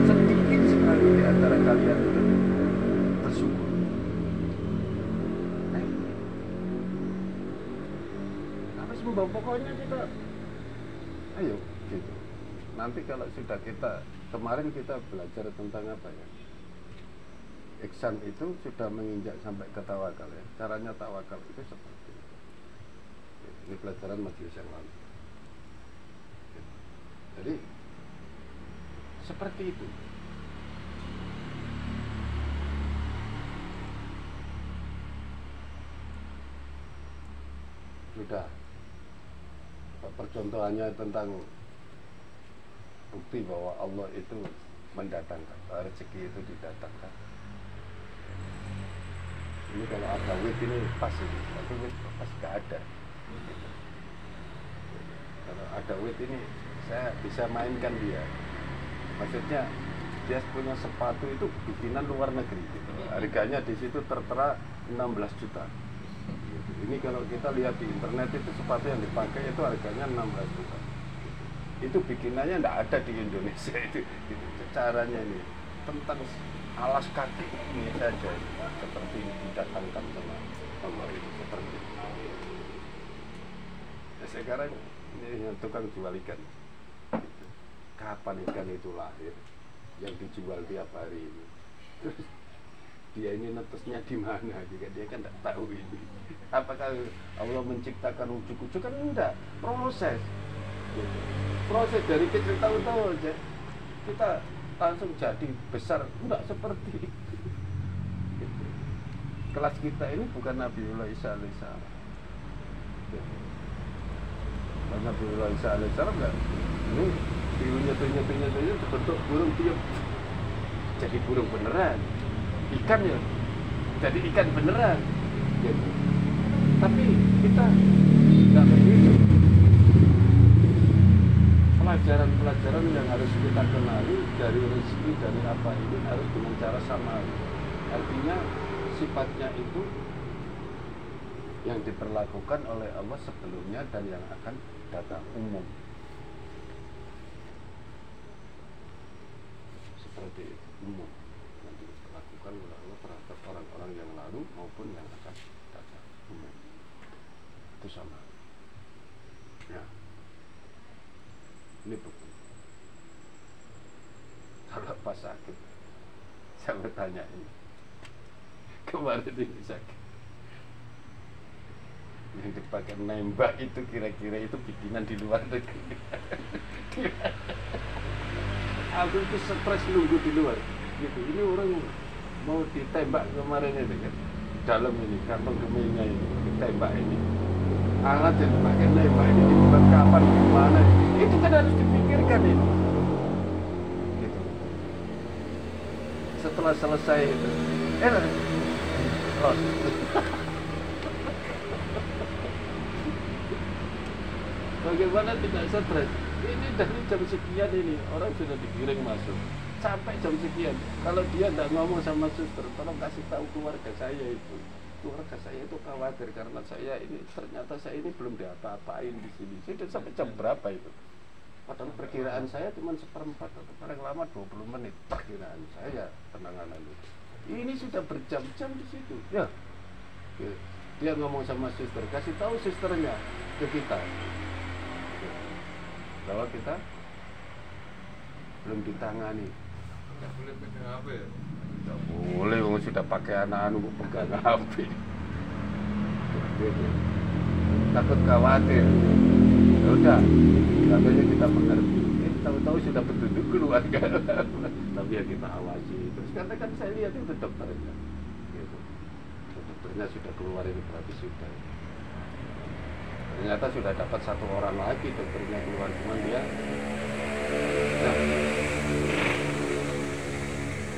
Sedikit sekali di antara kalian itu bersyukur. Habis membawa pokoknya kita, ayo gitu. Nanti kalau sudah kita, kemarin kita belajar tentang apa ya? Ihsan itu sudah menginjak sampai ke tawakal ya. Caranya tawakal itu seperti ini. Ini pelajaran majelis yang lalu. Jadi seperti itu. Sudah. Percontohannya tentang bukti bahwa Allah itu mendatangkan, rezeki itu didatangkan. Ini kalau ada wit ini pas ini, tapi wit pas gak ada. Kalau ada wit ini saya bisa mainkan dia. Maksudnya dia punya sepatu itu bikinan luar negeri gitu. Harganya di situ tertera 16 juta. Ini kalau kita lihat di internet itu sepatu yang dipakai itu harganya 16 juta. Itu bikinannya tidak ada di Indonesia itu caranya ini tentang alas kaki ini saja seperti ini didatangkan sama Allah itu seperti itu. Nah, sekarang ini yang tukang jual ikan, kapan ikan itu lahir yang dijual tiap hari ini, terus dia ini netesnya di mana juga dia kan tidak tahu ini. Apakah Allah menciptakan ujuk-ujuk? Kan enggak, proses gitu. Proses dari kecil tahu-tahu aja kita langsung jadi besar, enggak seperti itu. Gitu. Kelas kita ini bukan Nabiullah Isa alaihissalam. Gitu. Nabiullah Isa alaihissalam enggak, ini pilunya bentuk burung tiup jadi burung beneran, ikan ya jadi ikan beneran gitu. Tapi kita nggak begitu. Pelajaran-pelajaran yang harus kita kenali dari rezeki, dari apa ini harus dengan cara sama. Artinya sifatnya itu yang diperlakukan oleh Allah sebelumnya dan yang akan datang umum. Seperti itu, umum yang diperlakukan oleh Allah terhadap orang-orang yang lalu maupun yang akan datang umum. Itu sama ya. Ini bukti. Kalau pas sakit saya bertanya ini kemarin ini sakit yang dipakai nembak itu kira-kira itu bikinan di luar negeri. Aku itu stres nunggu di luar gitu. Ini orang mau ditembak kemarin itu kan, dalam ini kantong kemihnya ini ditembak ini, alat yang dipakai nembak ini dibuat kapan gimana, itu kan harus dipikirkan ini gitu. Setelah selesai itu los. Bagaimana tidak stres? Ini dari jam sekian ini orang sudah digiring masuk sampai jam sekian. Kalau dia tidak ngomong sama suster, tolong kasih tahu keluarga saya itu. Keluarga saya itu khawatir karena saya ini ternyata saya ini belum diapa-apain di sini. Sudah sampai jam berapa itu? Padahal perkiraan saya cuma 1/4 atau paling lama 20 menit perkiraan saya penanganan itu. Ini sudah berjam-jam di situ. Ya, dia ngomong sama suster, kasih tahu susternya ke kita bahwa kita belum ditangani. Nggak boleh pegang HP ya? Nggak boleh, sudah pakai anak-anak pegang HP. Takut khawatir. Ya udah, katanya kita mengerti. Tahu-tahu sudah petunjuk keluarga. Tapi ya kita awasi. Terus karena kan saya lihat itu dokternya. Gitu. Dokternya sudah keluar ini berarti sudah. Ternyata sudah dapat 1 orang lagi dokternya keluar, cuman dia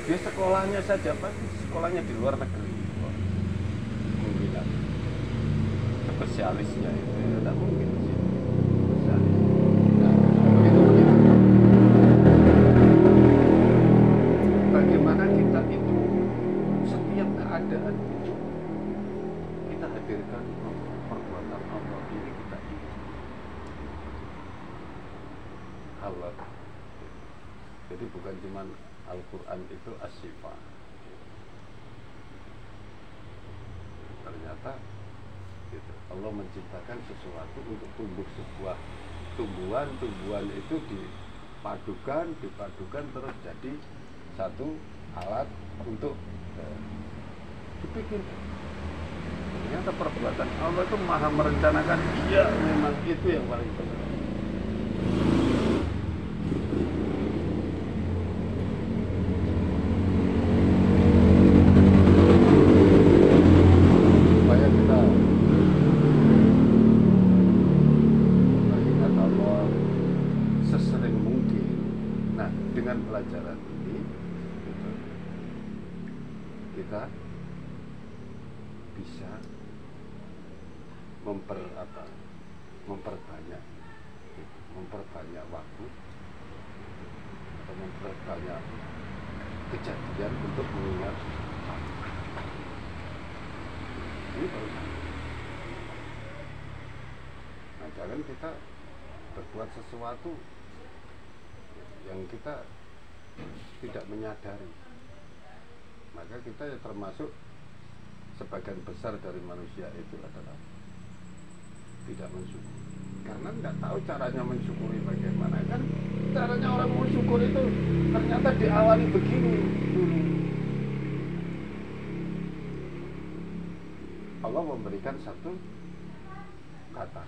Dia sekolahnya saja pasti sekolahnya di luar negeri. Mungkin spesialisnya itu ya tidak mungkin sih. Spesialis. Nah, begitu. Bagaimana kita itu setiap keadaan itu kita hadirkan perbuatan Allah ini kita ingat. Allah. Jadi bukan cuma Al-Quran itu as-sifat. Ternyata gitu, Allah menciptakan sesuatu untuk tumbuh sebuah tumbuhan itu dipadukan terus jadi satu alat untuk dipikir. Ternyata perbuatan Allah itu maha merencanakan. Iya, memang itu yang paling penting. Pelajaran ini gitu, kita bisa memperbanyak waktu atau memperbanyak kejadian untuk mengingat ini baru. Nah, jangan kita berbuat sesuatu yang kita tidak menyadari, maka kita ya termasuk sebagian besar dari manusia itu adalah tidak mensyukuri, karena nggak tahu caranya mensyukuri bagaimana. Kan caranya orang mensyukur itu ternyata diawali begini dulu. Allah memberikan satu kata,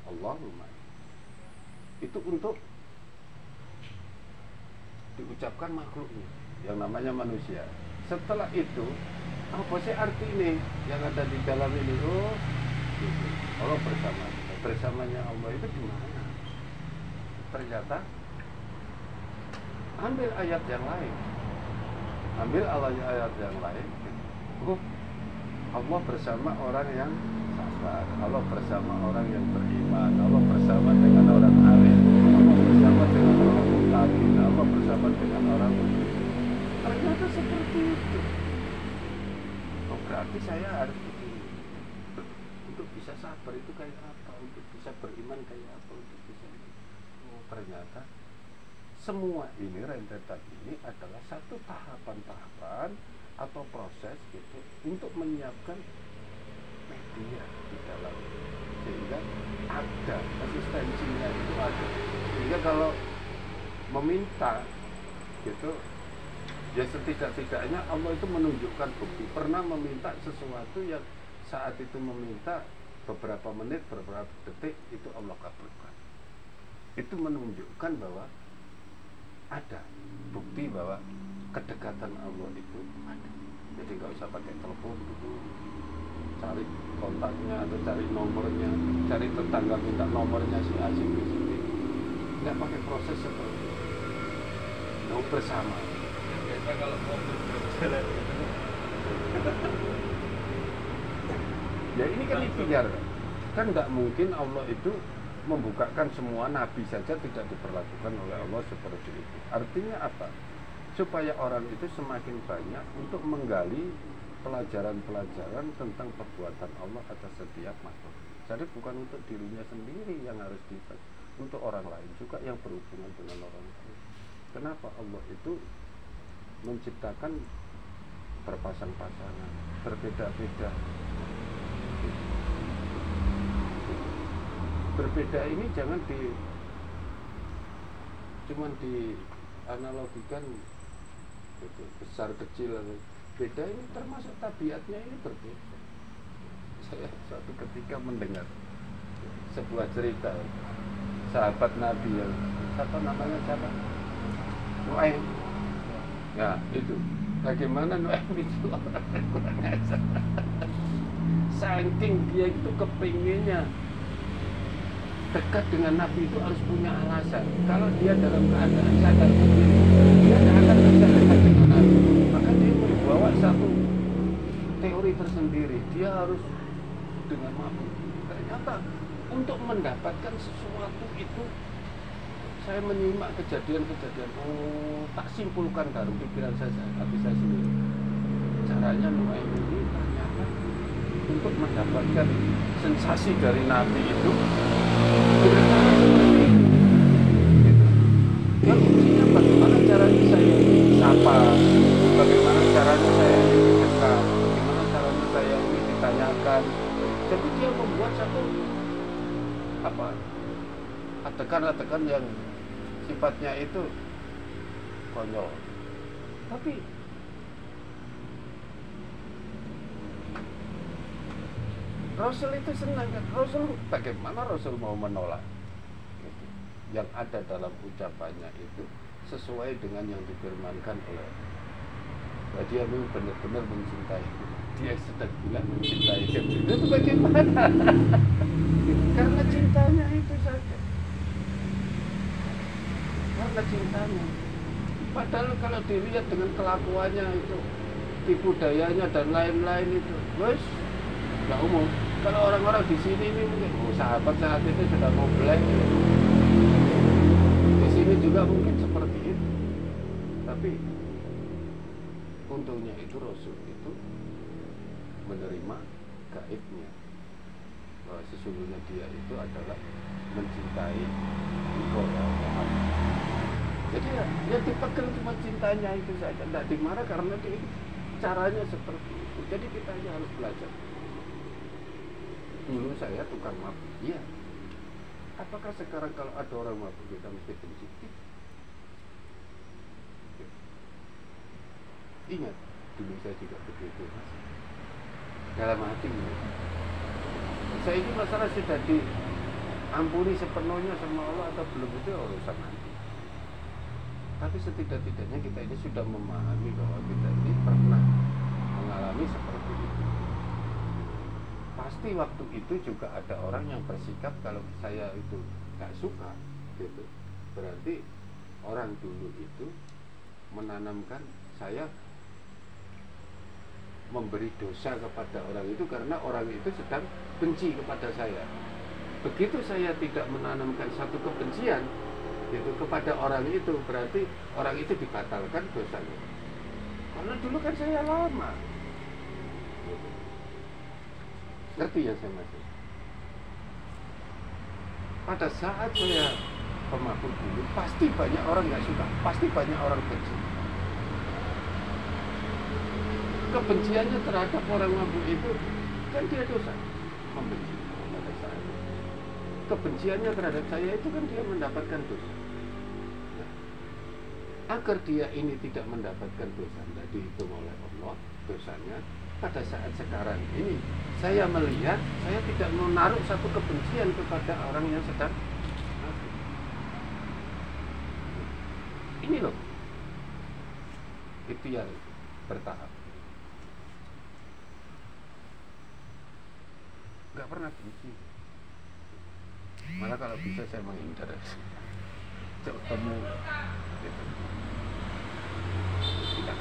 Allahumma, itu untuk diucapkan makhluknya yang namanya manusia. Setelah itu apa sih arti ini yang ada di dalam ini? Oh gitu. Allah bersamanya Allah itu gimana? Ternyata ambil ayat yang lain, ayat yang lain. Oh, Allah bersama orang yang sabar, Allah bersama orang yang beriman, Allah bersama dengan orang alim, Allah bersama dengan orang mutakin, Allah bersama dengan orang beriman. Ternyata seperti itu. Oh, berarti saya harus begini. Untuk bisa sabar itu kayak apa? Untuk bisa beriman kayak apa? Untuk bisa. Oh, ternyata semua ini, rentetan ini adalah satu tahapan-tahapan atau proses gitu untuk menyiapkan media di dalam, sehingga ada eksistensinya itu ada. Sehingga kalau meminta gitu ya setidak-tidaknya Allah itu menunjukkan bukti. Pernah meminta sesuatu yang saat itu meminta beberapa menit, beberapa detik itu Allah kabulkan. Itu menunjukkan bahwa ada bukti bahwa kedekatan Allah itu ada. Jadi nggak usah pakai telepon gitu, cari kontaknya atau cari nomornya, cari tetangga minta nomornya si Asim di sini. Nggak pakai proses seperti itu. Mau bersama. Biasa kalau mau berjalan. Ya ini kan ikhtiar. Kan nggak mungkin Allah itu membukakan semua nabi saja tidak diperlakukan oleh Allah seperti itu. Artinya apa? Supaya orang itu semakin banyak untuk menggali pelajaran-pelajaran tentang perbuatan Allah atas setiap makhluk. Jadi bukan untuk dirinya sendiri yang harus dibaca, untuk orang lain juga yang berhubungan dengan orang lain. Kenapa Allah itu menciptakan berpasang-pasangan, berbeda-beda? Berbeda ini jangan cuman dianalogikan gitu, besar kecil. Beda ini termasuk tabiatnya ini berbeda. Saya suatu ketika mendengar sebuah cerita sahabat Nabi yang siapa? Nuaim. Ya itu bagaimana Nuaim itu orang kurang ajar. Saking dia itu kepinginnya dekat dengan Nabi itu harus punya alasan. Kalau dia dalam keadaan sadar begini, dia tidak akan bisa dekat dengan menyimak kejadian-kejadian, tak simpulkan dalam pikiran saya, hati saya sendiri. Caranya Nuaimin ini ternyata untuk mendapatkan sensasi dari Nabi itu dengan cara seperti itu. Gitu. Yang kuncinya bagaimana caranya saya sapa, bagaimana caranya saya dekat, bagaimana caranya saya ini ditanyakan. Jadi dia membuat satu adegan-adegan yang sifatnya itu konyol. Tapi Rasul itu senang kan? Bagaimana Rasul mau menolak? Gitu. Yang ada dalam ucapannya itu sesuai dengan yang difirmankan oleh bahwa dia memang benar-benar mencintai. Dia sedang bilang mencintai itu bagaimana? Karena cintanya itu saja. Karena cintanya. Padahal kalau dilihat dengan kelakuannya itu, tipu dayanya dan lain-lain itu, wes nggak umum. Kalau orang-orang di sini ini mungkin, sahabat saat itu sudah mau black. Di sini juga mungkin seperti itu. Tapi untungnya itu Rasul itu menerima gaibnya, bahwa sesungguhnya dia itu adalah mencintai engkau ya Muhammad. Jadi ya dipegang cuma cintanya itu saja, tidak dimarah karena dia caranya seperti itu. Jadi kita hanya harus belajar. Dulu saya tukang mabuk, iya. Apakah sekarang kalau ada orang mabuk kita mesti benci? Ingat, dulu saya juga begitu, Mas. Dalam hati ini, saya ini masalah sudah diampuni sepenuhnya sama Allah atau belum itu urusan nanti. Tapi setidak-tidaknya kita ini sudah memahami bahwa kita ini pernah mengalami seperti itu. Pasti waktu itu juga ada orang yang bersikap kalau saya itu gak suka gitu, berarti orang dulu itu menanamkan saya memberi dosa kepada orang itu karena orang itu sedang benci kepada saya. Begitu saya tidak menanamkan satu kebencian gitu kepada orang itu, berarti orang itu dibatalkan dosanya. Karena dulu kan saya lama gitu. Ngerti ya saya masih. Pada saat saya pemabuk dulu, pasti banyak orang nggak suka, pasti banyak orang benci. Kebenciannya terhadap orang mabuk itu kan dia dosa, membenci pada saat itu. Kebenciannya terhadap saya itu kan dia mendapatkan dosa. Nah, agar dia ini tidak mendapatkan dosa, tidak dihitung oleh Allah dosanya. Pada saat sekarang ini saya melihat saya tidak menaruh satu kebencian kepada orang yang sedang mabuk. Ini loh ikhtiar bertahap. Nggak pernah benci, malah kalau bisa saya menghindar ketemu gitu. Tidak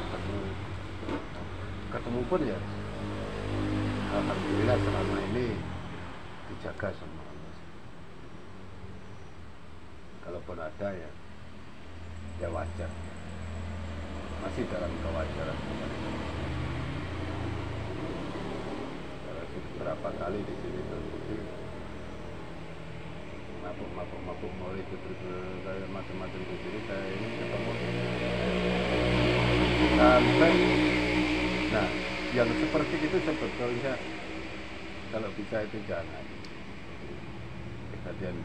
ketemu pun ya alhamdulillah selama ini dijaga sama Allah. Kalaupun ada ya wajar, masih dalam kewajaran. Berapa kali di sini terbukti mabuk mulai saya macam-macam di sini, saya ini ketemu sampai. Nah, yang seperti itu sebetulnya kalau bisa itu jangan. Kejadian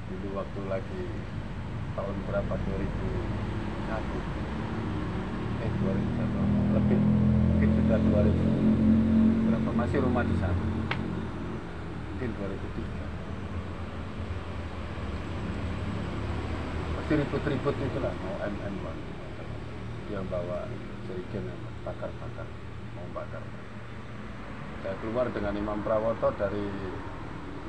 dulu waktu lagi tahun berapa 2001 lebih, mungkin sudah 2000 berapa, masih rumah di sana, mungkin 2003, pasti ribut-ribut itulah, mau MN1 yang bawa jerigen bakar-bakar, mau bakar. Saya keluar dengan Imam Prawoto dari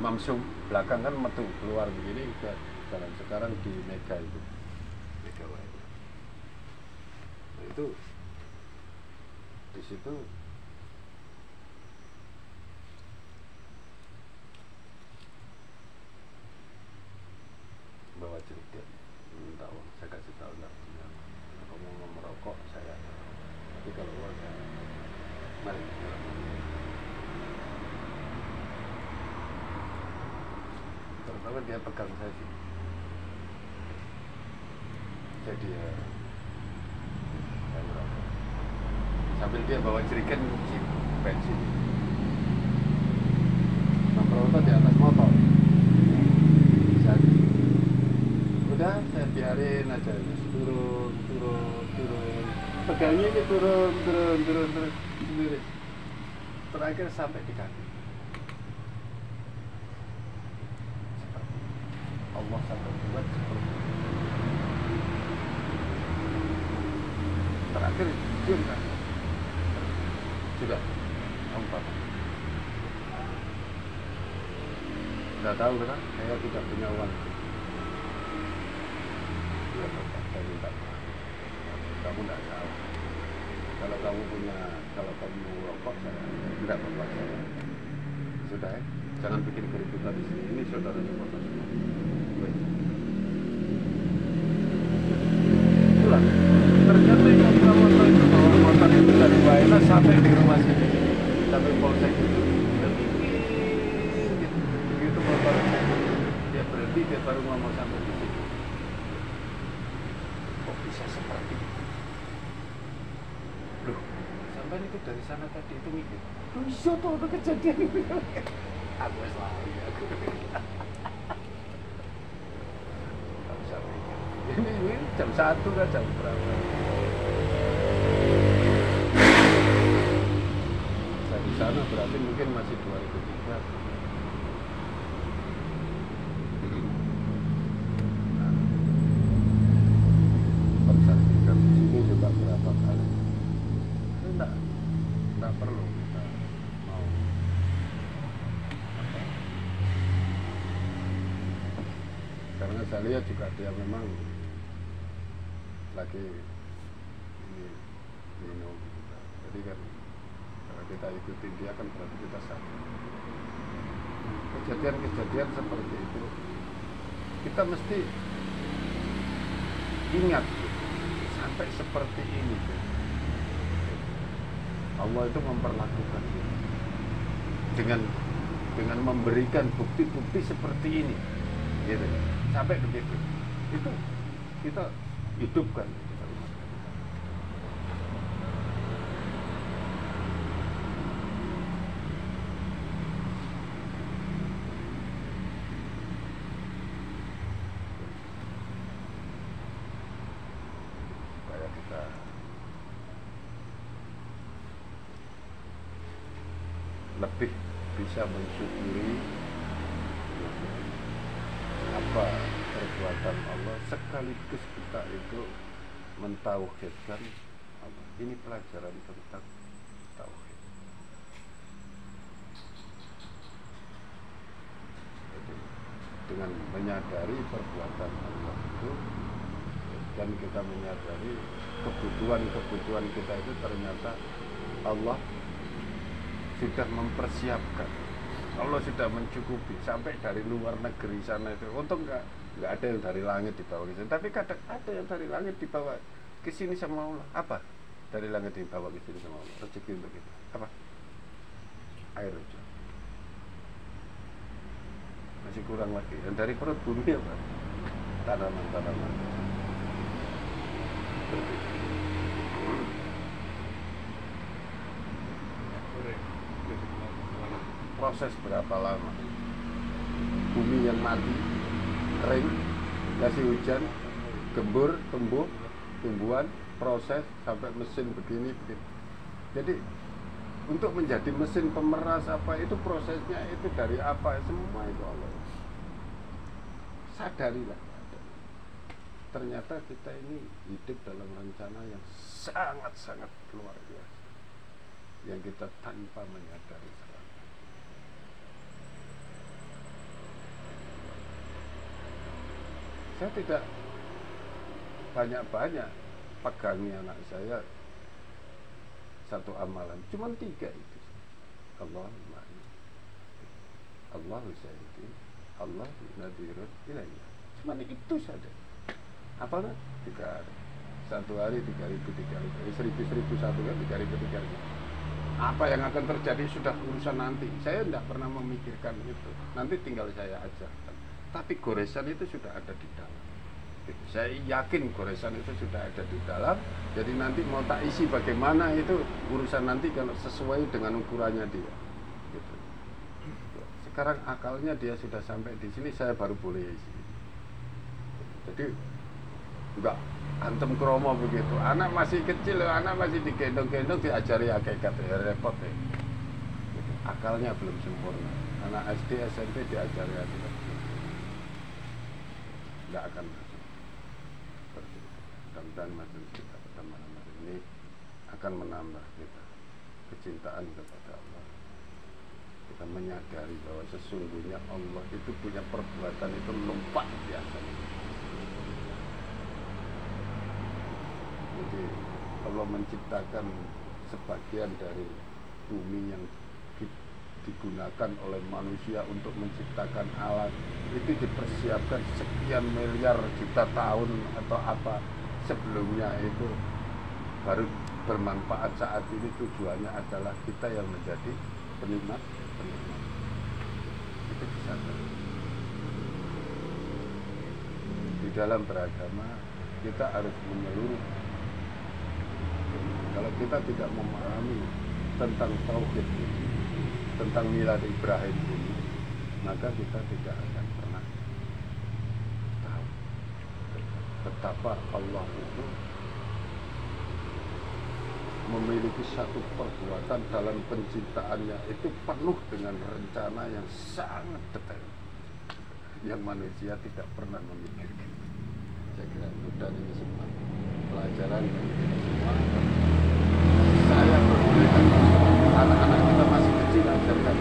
Mamsum, belakang kan metu keluar begini ke jalan. Sekarang di Mega itu, Megawati. Nah itu di situ bawa jerigen. kalau warga. Mari. Terutama dia pegang saya sih. Jadi ya, saya merasa. Sambil dia bawa jerigen si bensin. Memperoleh di atas motor. Udah saya biarin aja, turun. Pegangnya ini turun sendiri. Terakhir sampai di kaki. Allah sampai buat seperti itu. Terakhir cium kan? Sudah, empat. Sudah tahu kan? Saya tidak punya uang. Ya, Bapak, saya minta maaf. Kamu tidak tahu. Kalau kamu rokok, saya tidak berpaksa. Sudah ya, jangan bikin keributan di sini. Ini saudaranya Bapak semua. Itulah. Ternyata yang motor itu bawa motor itu dari Waena sampai di rumah sini, sampai polsek itu. Begitu motor dia berhenti, dia baru ngomong sampai di sini. Kok bisa seperti itu? Loh, sampai itu dari sana tadi itu mikir. Bisa tuh ada kejadian itu. Aku selalu aku. Tak bisa mikir. Ini jam 1 kan jam berapa? Saya di sana berarti mungkin masih 2003. Persaksikan di sini juga berapa kali? Tidak perlu kita mau apa? Karena saya lihat juga dia memang lagi ini minum gitu. Jadi kan kalau kita ikutin dia kan berarti kita sama. Kejadian-kejadian seperti itu kita mesti ingat gitu. Sampai seperti ini gitu. Allah itu memperlakukan gitu. dengan memberikan bukti-bukti seperti ini gitu. Sampai begitu itu kita hidupkan supaya kita lebih bisa mensyukuri apa perbuatan Allah, sekaligus kita itu mentauhidkan Allah. Ini pelajaran tentang tauhid. Jadi dengan menyadari perbuatan Allah itu, dan kita menyadari kebutuhan kita itu ternyata Allah sudah mempersiapkan. Allah sudah mencukupi sampai dari luar negeri sana itu. Untung nggak ada yang dari langit dibawa ke sini. Tapi kadang ada yang dari langit dibawa ke sini sama Allah. Apa? Dari langit dibawa ke sini sama Allah. Rezeki untuk kita. Apa? Air hujan. Masih kurang lagi. Dan dari perut bumi apa? Tanaman-tanaman. Proses berapa lama? Bumi yang mati, kering, kasih hujan, gembur, tumbuhan, proses sampai mesin begini. Jadi untuk menjadi mesin pemeras apa itu prosesnya itu dari apa? Semua itu Allah. Sadarilah. Ternyata kita ini hidup dalam rencana yang sangat-sangat luar biasa, yang kita tanpa menyadari. Saya tidak banyak-banyak pegangi anak saya satu amalan, cuma 3 itu. Allahumma Allahu sayyidi, Allah nadirun ilayya. Cuma itu saja. Apalagi tidak ada. Satu hari 3.000, 1.000 satu kan 3.000. Apa yang akan terjadi sudah urusan nanti. Saya tidak pernah memikirkan itu. Nanti tinggal saya ajarkan. Tapi goresan itu sudah ada di dalam. Saya yakin goresan itu sudah ada di dalam. Jadi nanti mau tak isi bagaimana itu urusan nanti kalau sesuai dengan ukurannya dia. Gitu. Sekarang akalnya dia sudah sampai di sini, saya baru boleh isi. Jadi enggak antem kromo begitu. Anak masih kecil, anak masih digendong-gendong diajari hakikat, ya repot ya. Gitu. Akalnya belum sempurna. Anak SD, SMP diajari hakikat. Enggak akan masuk. Seperti itu. Mudah-mudahan majelis kita pada malam hari ini akan menambah kita kecintaan kepada Allah. Kita menyadari bahwa sesungguhnya Allah itu punya perbuatan itu luar biasa. Jadi Allah menciptakan sebagian dari bumi yang digunakan oleh manusia untuk menciptakan alat itu dipersiapkan sekian miliar juta tahun atau apa sebelumnya, itu baru bermanfaat saat ini. Tujuannya adalah kita yang menjadi penikmat. Itu disadari. Di dalam beragama kita harus menyeluruh. Kalau kita tidak memahami tentang tauhid ini, tentang milad Ibrahim ini, maka kita tidak akan pernah tahu betapa Allah itu memiliki satu perbuatan dalam penciptaannya itu penuh dengan rencana yang sangat detail yang manusia tidak pernah memikirkan. Saya kira mudah ini semua pelajaran bagi kita semua. Saya perbolehkan anak-anak kita masih kecil, ajarkan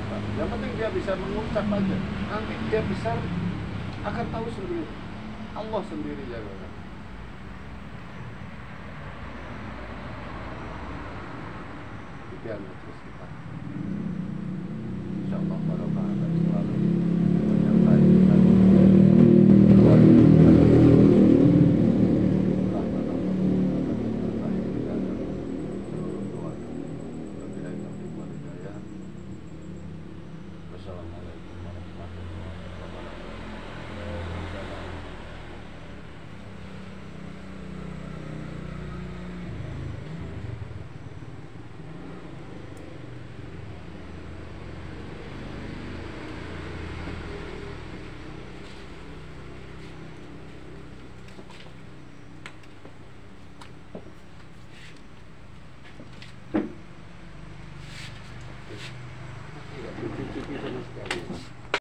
Pak. Yang penting dia bisa mengucap aja. Nanti dia besar akan tahu sendiri. Allah sendiri jaga. Demikian.